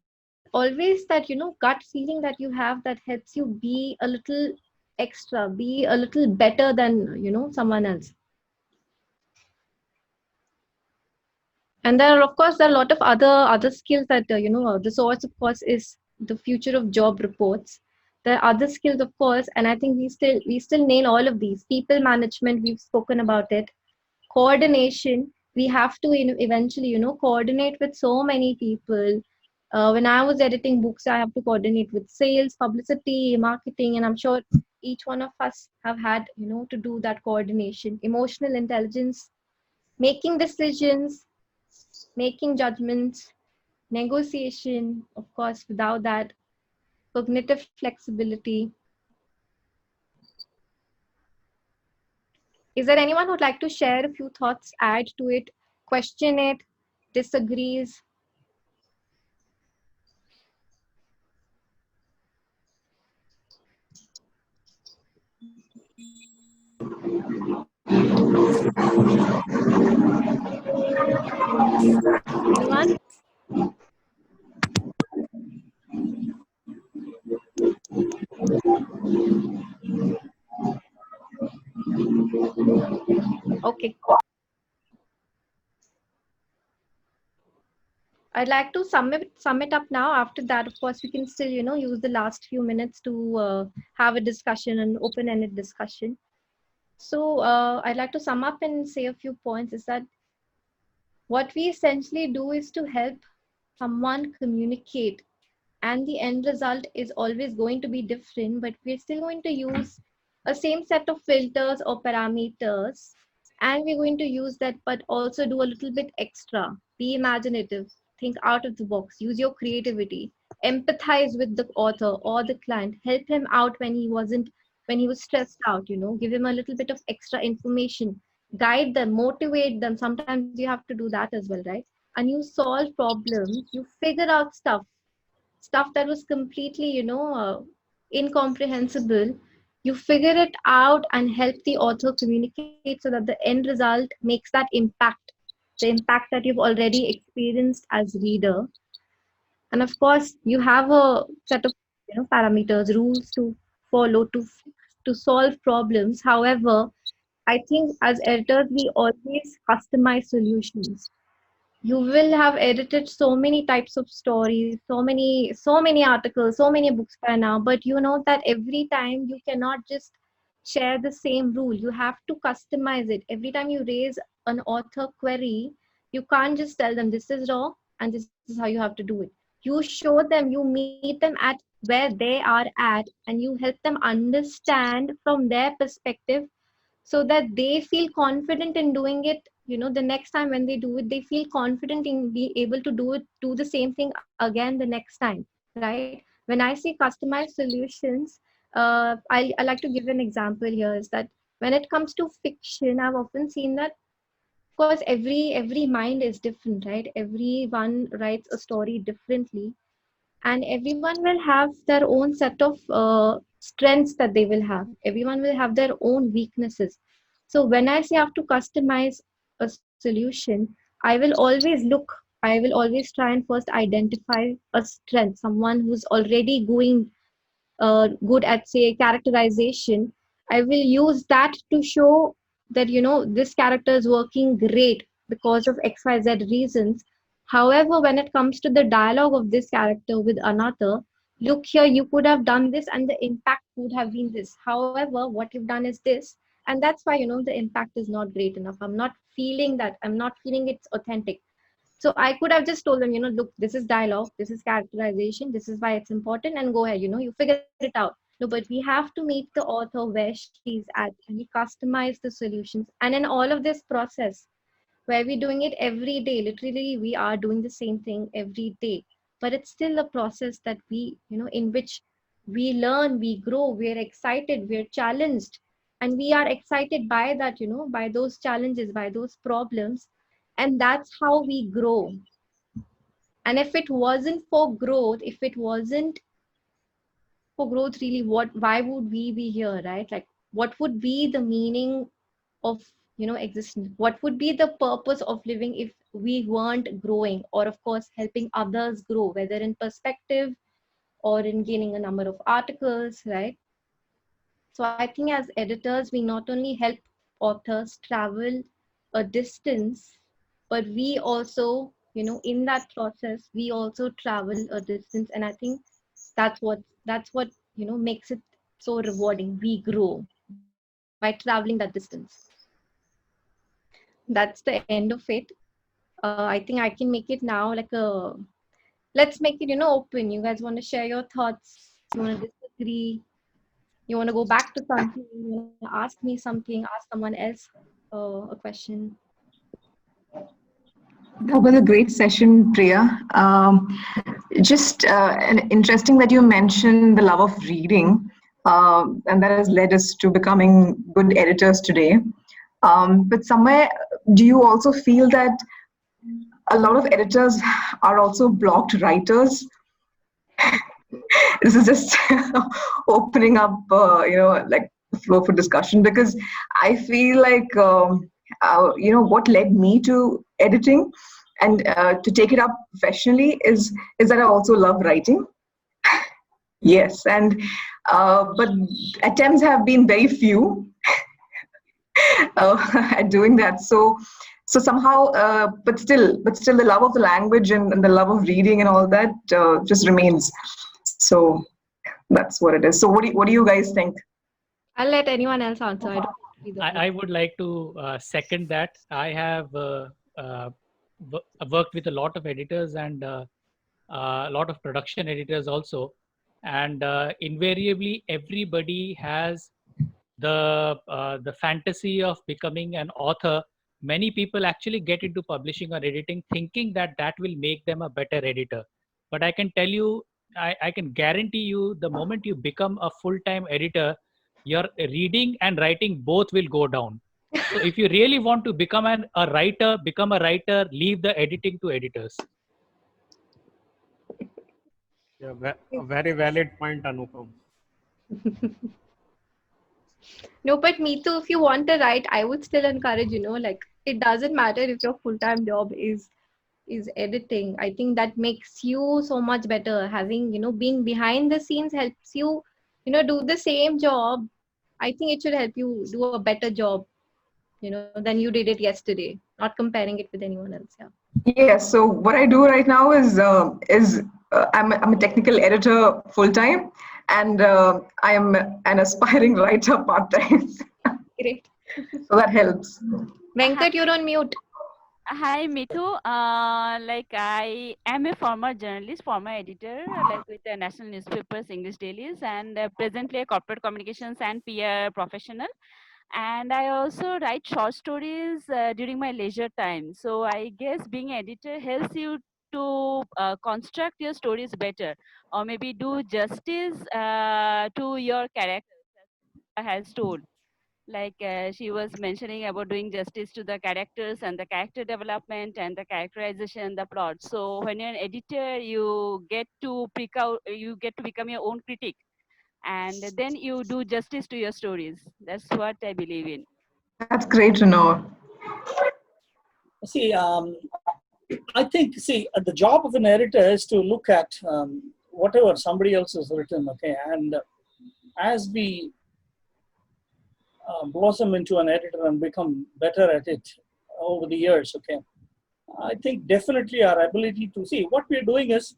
always that, gut feeling that you have that helps you be a little extra, be a little better than, someone else. And there are, of course, there are a lot of other skills that, the source, of course, is the future of job reports. There are other skills, of course, and I think we still nail all of these. People management, we've spoken about it. Coordination, we have to eventually, coordinate with so many people. When I was editing books, I have to coordinate with sales, publicity, marketing, and I'm sure each one of us have had, to do that coordination. Emotional intelligence, making decisions, making judgments, negotiation, of course, without that, cognitive flexibility. Is there anyone who'd like to share a few thoughts, add to it, question it, disagrees? Anyone? Okay. I'd like to sum it up now. After that, of course, we can still, use the last few minutes to have a discussion, an open-ended discussion. So I'd like to sum up and say a few points is that what we essentially do is to help someone communicate, and the end result is always going to be different, but we're still going to use a same set of filters or parameters, and we're going to use that, but also do a little bit extra. Be imaginative, think out of the box, use your creativity, empathize with the author or the client, help him out when he was stressed out, give him a little bit of extra information, guide them, motivate them. Sometimes you have to do that as well, right? And you solve problems, you figure out stuff that was completely, incomprehensible. You figure it out and help the author communicate so that the end result makes that impact, the impact that you've already experienced as reader. And of course, you have a set of parameters, rules to follow to solve problems. However, I think as editors, we always customize solutions. You will have edited so many types of stories, so many articles, so many books by now, but you know that every time you cannot just share the same rule. You have to customize it. Every time you raise an author query, you can't just tell them this is raw and this is how you have to do it. You show them, you meet them at where they are at, and you help them understand from their perspective so that they feel confident in doing it. The next time when they do it, they feel confident in being able to do the same thing again the next time, right? When I say customized solutions, I like to give an example here is that when it comes to fiction, I've often seen that, of course, every mind is different, right? Everyone writes a story differently, and everyone will have their own set of strengths that they will have. Everyone will have their own weaknesses. So when I say I have to customize a solution, I will always try and first identify a strength, someone who's already going good at, say, characterization. I will use that to show that, this character is working great because of XYZ reasons. However, when it comes to the dialogue of this character with another, look here, you could have done this and the impact would have been this. However, what you've done is this. And that's why, the impact is not great enough. I'm not feeling that. I'm not feeling it's authentic. So I could have just told them, look, this is dialogue, this is characterization, this is why it's important, and go ahead, you figure it out. No, but we have to meet the author where she's at, and we customize the solutions. And in all of this process, where we're doing it every day, literally we are doing the same thing every day, but it's still a process that we, in which we learn, we grow, we're excited, we're challenged. and we are excited by that, by those challenges, by those problems, and that's how we grow. And if it wasn't for growth, really, why would we be here, right? Like, what would be the meaning of existence? What would be the purpose of living if we weren't growing, or of course helping others grow, whether in perspective or in gaining a number of articles, right? So I think as editors, we not only help authors travel a distance, but we also, in that process, we also travel a distance. And I think that's what makes it so rewarding. We grow by traveling that distance. That's the end of it. I think I can make it now like let's make it, open. You guys want to share your thoughts? You want to disagree? You want to go back to something? You want to ask me something? Ask someone else a question? That was a great session, Priya. Just interesting that you mentioned the love of reading, and that has led us to becoming good editors today. But somewhere, do you also feel that a lot of editors are also blocked writers? This is just opening up, like the floor for discussion, because I feel like, what led me to editing and to take it up professionally is that I also love writing. Yes, and but attempts have been very few at doing that. So somehow, but still the love of the language and the love of reading and all that just remains. So that's what it is. So what do you guys think? I'll let anyone else answer. I would like to second that. I have worked with a lot of editors and a lot of production editors also, and invariably everybody has the fantasy of becoming an author. Many people actually get into publishing or editing thinking that will make them a better editor. But I can tell you, I can guarantee you, the moment you become a full-time editor, your reading and writing both will go down. So if you really want to become a writer, leave the editing to editors. Yeah, a very valid point, Anupam. No, but me too. If you want to write, I would still encourage, like, it doesn't matter if your full-time job is editing. I think that makes you so much better. Having, being behind the scenes helps you, do the same job. I think it should help you do a better job, than you did it yesterday. Not comparing it with anyone else. Yeah. Yes. So what I do right now is I'm a technical editor full-time, and I am an aspiring writer part-time. Great. So that helps. Venkat, you're on mute. Hi, Mithu. Like, I am a former journalist, former editor, like with the national newspapers, English dailies, and presently a corporate communications and PR professional. And I also write short stories during my leisure time. So I guess being an editor helps you to construct your stories better, or maybe do justice to your character has told. Like she was mentioning about doing justice to the characters and the character development and the characterization, the plot. So when you're an editor, you get to become your own critic, and then you do justice to your stories. That's what I believe in. That's great to know. See, I think, the job of an editor is to look at whatever somebody else has written, okay, and as we blossom into an editor and become better at it over the years, okay, I think definitely our ability to see what we're doing is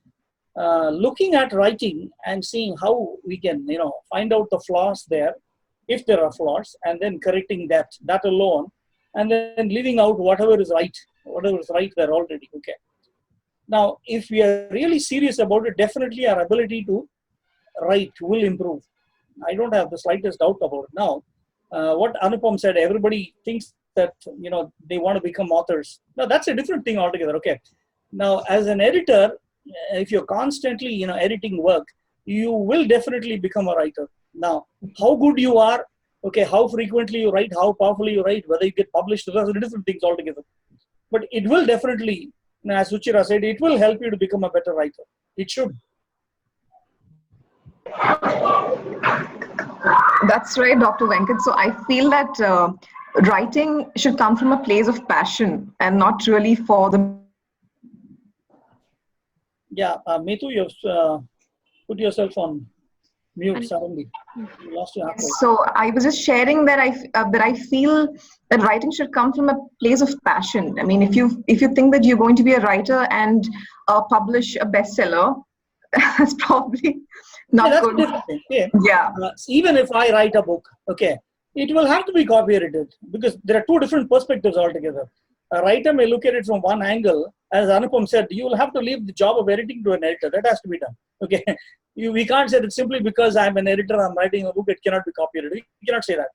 looking at writing and seeing how we can, find out the flaws there, if there are flaws, and then correcting that alone, and then leaving out whatever is right there already, okay. Now, if we are really serious about it, definitely our ability to write will improve. I don't have the slightest doubt about it. Now, what Anupam said, everybody thinks that, they want to become authors. Now, that's a different thing altogether, okay. Now, as an editor, if you're constantly, editing work, you will definitely become a writer. Now, how good you are Okay, how frequently you write, how powerfully you write, whether you get published, those are different things altogether. But it will definitely, as Suchira said, it will help you to become a better writer. It should. That's right, Dr. Venkat. So I feel that writing should come from a place of passion and not really for the. Yeah, Meetu, you've put yourself on mute suddenly. You lost your halfway. So I was just sharing that I feel that writing should come from a place of passion. I mean, if you think that you're going to be a writer and publish a bestseller, that's probably not that's good. A different thing. Yeah. Yeah. Even if I write a book, okay, it will have to be copyrighted because there are two different perspectives altogether. A writer may look at it from one angle. As Anupam said, you will have to leave the job of editing to an editor. That has to be done. Okay, we can't say that simply because I'm an editor, I'm writing a book, it cannot be copyrighted. We cannot say that.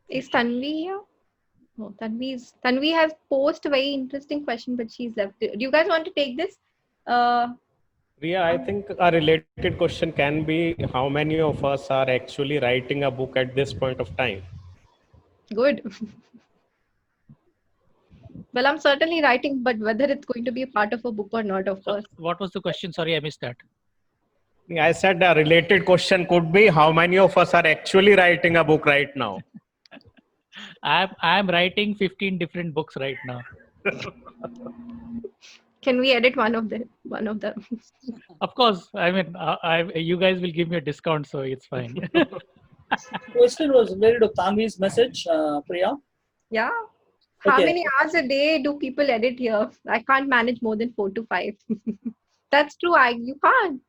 Is Tanvi here? No, Tanvi has posed a very interesting question, but she's left. Do you guys want to take this? Riya, I think a related question can be how many of us are actually writing a book at this point of time? Good. Well, I'm certainly writing, but whether it's going to be a part of a book or not, of course. What was the question? Sorry, I missed that. I said a related question could be how many of us are actually writing a book right now? I'm writing 15 different books right now. Can we edit one of them? Of course. I mean, you guys will give me a discount, so it's fine. Question was related to Tanvi's message, Priya. Yeah. How many hours a day do people edit here? I can't manage more than 4 to 5. That's true. You can't.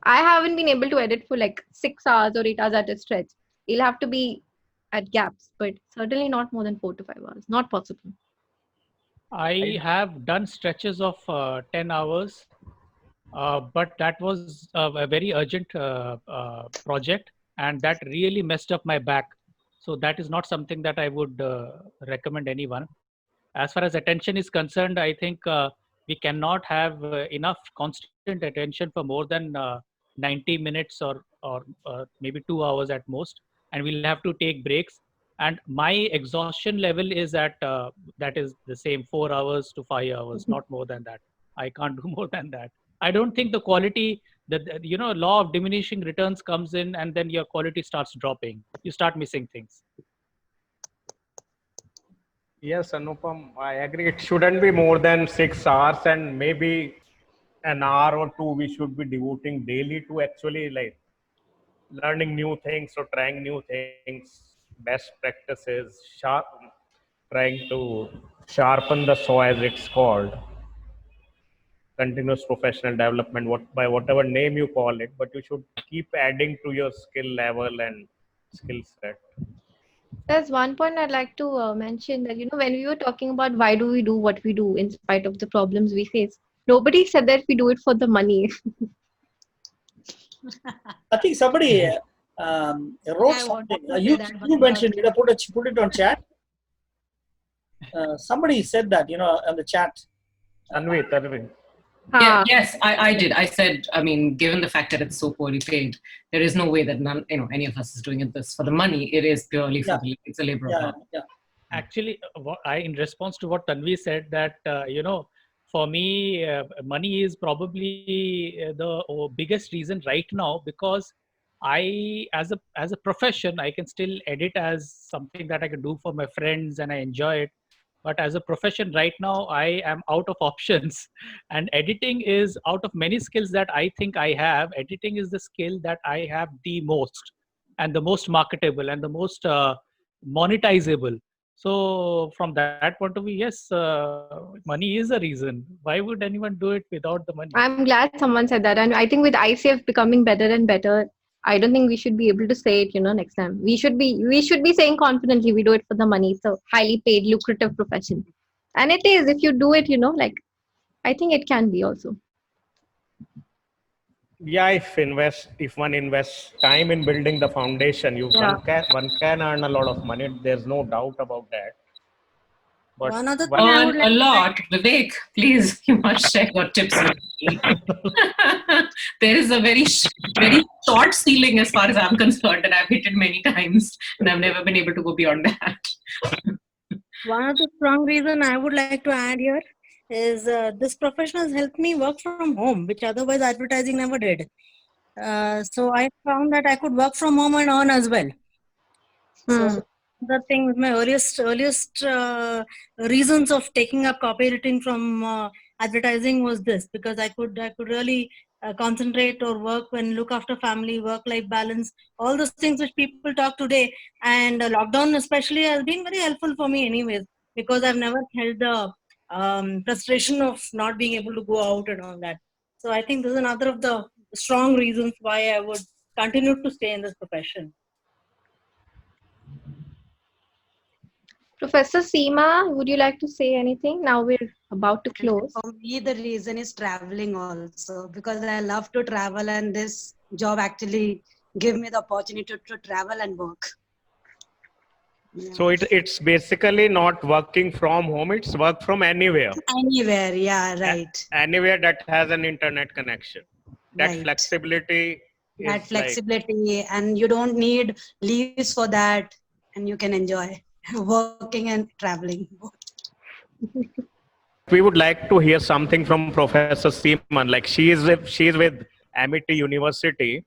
I haven't been able to edit for like 6 hours or 8 hours at a stretch. It'll have to be at gaps, but certainly not more than 4 to 5 hours. Not possible. I have done stretches of 10 hours, but that was a very urgent project, and that really messed up my back. So that is not something that I would recommend anyone. As far as attention is concerned, I think we cannot have enough constant attention for more than 90 minutes or maybe 2 hours at most, and we'll have to take breaks. And my exhaustion level is at that is the same 4 hours to 5 hours, not more than that. I can't do more than that. I don't think the quality, law of diminishing returns comes in, and then your quality starts dropping. You start missing things. Yes, Anupam, I agree. It shouldn't be more than 6 hours, and maybe an hour or two we should be devoting daily to actually like learning new things or trying new things, best practices, trying to sharpen the saw, as it's called. Continuous professional development, by whatever name you call it, but you should keep adding to your skill level and skill set. There's one point I'd like to mention that, when we were talking about why do we do what we do in spite of the problems we face, nobody said that we do it for the money. I think somebody wrote something. You mentioned it. Put it on chat. Somebody said that, on the chat. Tanvi. Yeah, yes, I did. I said, I mean, given the fact that it's so poorly paid, there is no way that any of us is doing this for the money. It is purely for it's a labor of love. Yeah. Actually, in response to what Tanvi said, that for me, money is probably the biggest reason right now, because I, as a profession, I can still edit as something that I can do for my friends and I enjoy it. But as a profession right now, I am out of options, and editing is, out of many skills that I think I have, editing is the skill that I have the most, and the most marketable, and the most monetizable. So from that point of view, yes, money is a reason. Why would anyone do it without the money? I'm glad someone said that. And I think with ICF becoming better and better, I don't think we should be able to say it, next time. We should be saying confidently we do it for the money. It's a highly paid, lucrative profession. And it is, if you do it, I think it can be also. Yeah, if one invests time in building the foundation, one can earn a lot of money. There's no doubt about that. One other thing I would like a lot. Vivek, please, you must share your tips with me. There is a very short ceiling as far as I'm concerned, and I've hit it many times, and I've never been able to go beyond that. One of the strong reason I would like to add here is this profession has helped me work from home, which otherwise advertising never did. So I found that I could work from home and earn as well. So the thing with my earliest reasons of taking up copywriting from advertising was this, because I could really concentrate or work and look after family, work-life balance, all those things which people talk today. And lockdown especially has been very helpful for me anyways, because I've never held the frustration of not being able to go out and all that. So I think this is another of the strong reasons why I would continue to stay in this profession. Professor Seema, would you like to say anything? Now we're about to close. For me, the reason is traveling also, because I love to travel, and this job actually gives me the opportunity to travel and work. Yeah. So it's basically not working from home, it's work from anywhere. Anywhere, yeah, right. Anywhere that has an internet connection. That Right. flexibility. That flexibility, and you don't need leaves for that, and you can enjoy working and traveling. We would like to hear something from Professor Seema. Like she is with Amity University.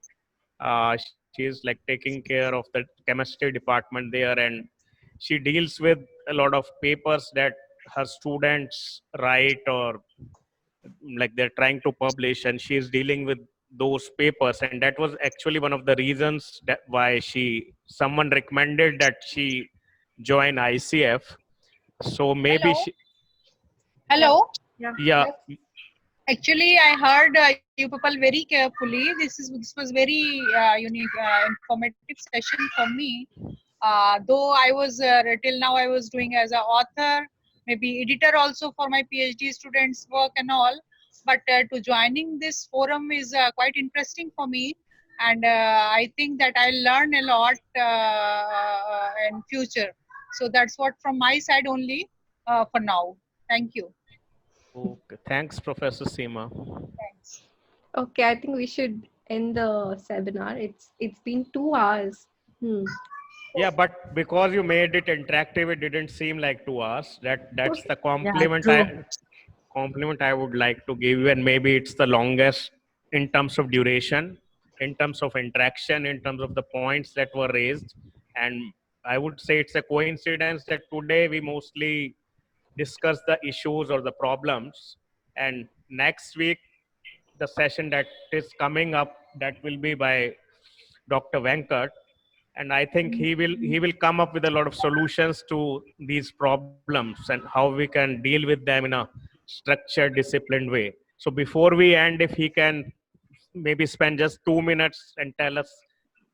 She is like taking care of the chemistry department there, and she deals with a lot of papers that her students write or like they're trying to publish, and she is dealing with those papers. And that was actually one of the reasons that why someone recommended that she join ICF. So maybe Hello. Yeah. Actually, I heard you people very carefully. This was very unique, informative session for me. Though I was till now I was doing as an author, maybe editor also for my PhD students' work and all. But to joining this forum is quite interesting for me, and I think that I'll learn a lot in future. So that's what from my side only for now. Thank you. Okay, thanks, Professor Seema. Thanks. Okay, I think we should end the seminar. It's been 2 hours. Yeah, but because you made it interactive, it didn't seem like 2 hours. That's the compliment compliment I would like to give you, and maybe it's the longest in terms of duration, in terms of interaction, in terms of the points that were raised. And I would say it's a coincidence that today we mostly discuss the issues or the problems, and next week the session that is coming up, that will be by Dr. Venkat, and I think he will come up with a lot of solutions to these problems and how we can deal with them in a structured, disciplined way. So before we end, if he can maybe spend just 2 minutes and tell us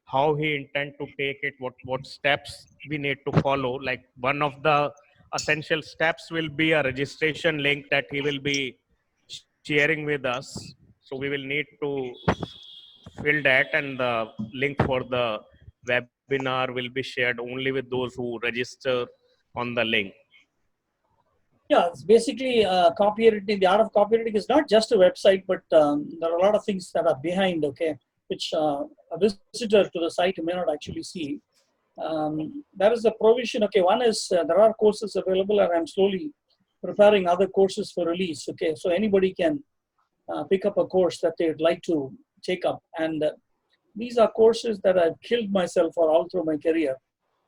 how he intend to take it, what steps we need to follow. Like one of the essential steps will be a registration link that he will be sharing with us. So we will need to fill that, and the link for the webinar will be shared only with those who register on the link. Yeah, it's basically copywriting. The art of copywriting is not just a website, but there are a lot of things that are behind, okay, which a visitor to the site may not actually see. There is a provision, okay, one is there are courses available, and I'm slowly preparing other courses for release, okay, so anybody can pick up a course that they'd like to take up. And these are courses that I've killed myself for all through my career.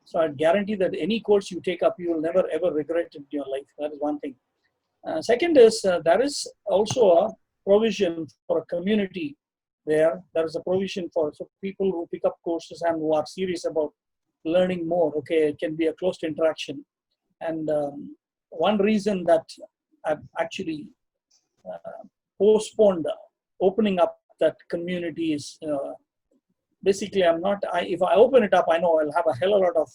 So I guarantee that any course you take up, you will never ever regret it in your life. That is one thing. Second is there is also a provision for a community there. There is a provision for people who pick up courses and who are serious about learning more. Okay, it can be a closed interaction. And one reason that I've actually postponed opening up that community is basically if I open it up, I know I'll have a hell of a lot of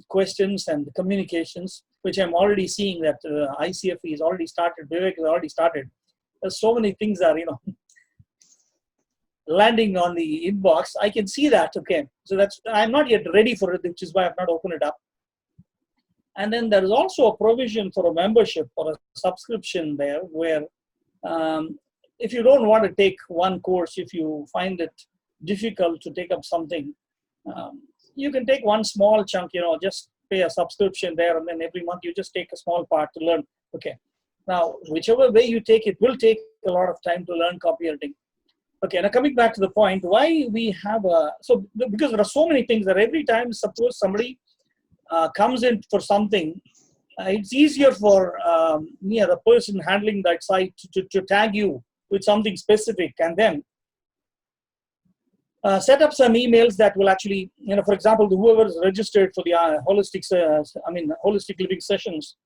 questions and communications, which I'm already seeing that ICFE has already started, Vivek has already started. There's so many things that, landing on the inbox. I can see that, okay. So I'm not yet ready for it, which is why I've not opened it up. And then there is also a provision for a membership or a subscription there where if you don't want to take one course, if you find it difficult to take up something, you can take one small chunk, just pay a subscription there, and then every month you just take a small part to learn. Okay. Now, whichever way you take, it will take a lot of time to learn copywriting. Okay, now coming back to the point, why we have because there are so many things that every time, suppose somebody comes in for something, it's easier for me as a person handling that site to tag you with something specific, and then set up some emails that will actually, for example, whoever is registered for the holistic living sessions,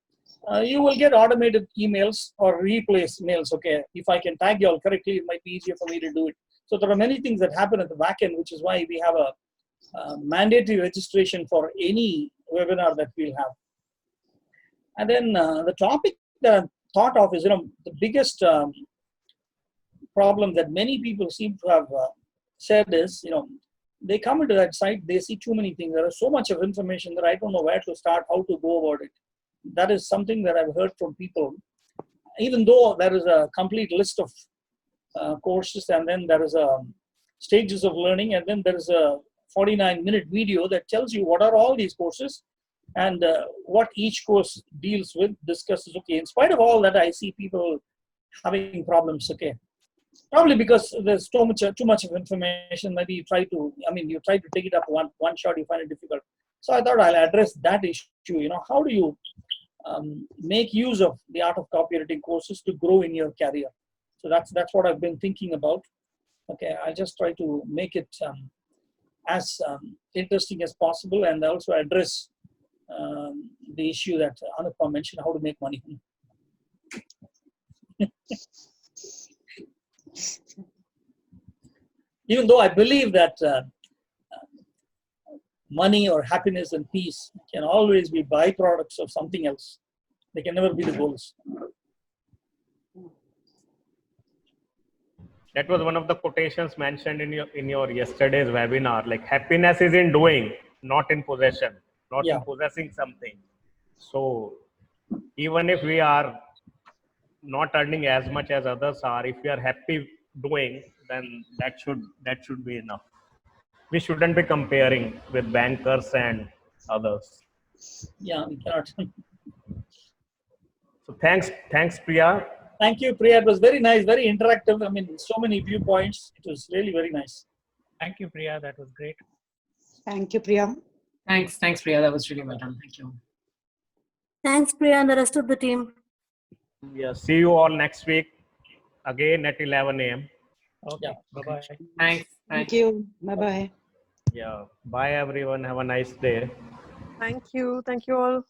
you will get automated emails or replace mails. Okay, if I can tag you all correctly, it might be easier for me to do it. So there are many things that happen at the back end, which is why we have a mandatory registration for any webinar that we'll have. And then the topic that I thought of is, the biggest problem that many people seem to have said is, they come into that site, they see too many things. There is so much of information that I don't know where to start, how to go about it. That is something that I've heard from people. Even though there is a complete list of courses, and then there is a stages of learning, and then there is a 49-minute video that tells you what are all these courses and what each course deals with, discusses. Okay, in spite of all that, I see people having problems. Okay, probably because there's too much of information. Maybe you try to take it up one shot, you find it difficult. So I thought I'll address that issue. How do you make use of the art of copywriting courses to grow in your career? So that's what I've been thinking about. Okay, I just try to make it as interesting as possible, and also address the issue that Anupam mentioned, how to make money. Even though I believe that money or happiness and peace can always be byproducts of something else. They can never be the goals. That was one of the quotations mentioned in your yesterday's webinar. Like, happiness is in doing, not in possession, not in possessing something. So even if we are not earning as much as others are, if we are happy doing, then that should be enough. We shouldn't be comparing with bankers and others. Yeah, we cannot. So thanks Priya. Thank you, Priya. It was very nice, very interactive. So many viewpoints. It was really very nice. Thank you, Priya. That was great. Thank you, Priya. Thanks, Priya. That was really well done. Thank you. Thanks, Priya, and the rest of the team. Yeah, see you all next week again at 11 a.m. Okay. Yeah. Bye-bye. Thanks. Thank you. Bye-bye. Yeah. Bye, everyone. Have a nice day. Thank you. Thank you all.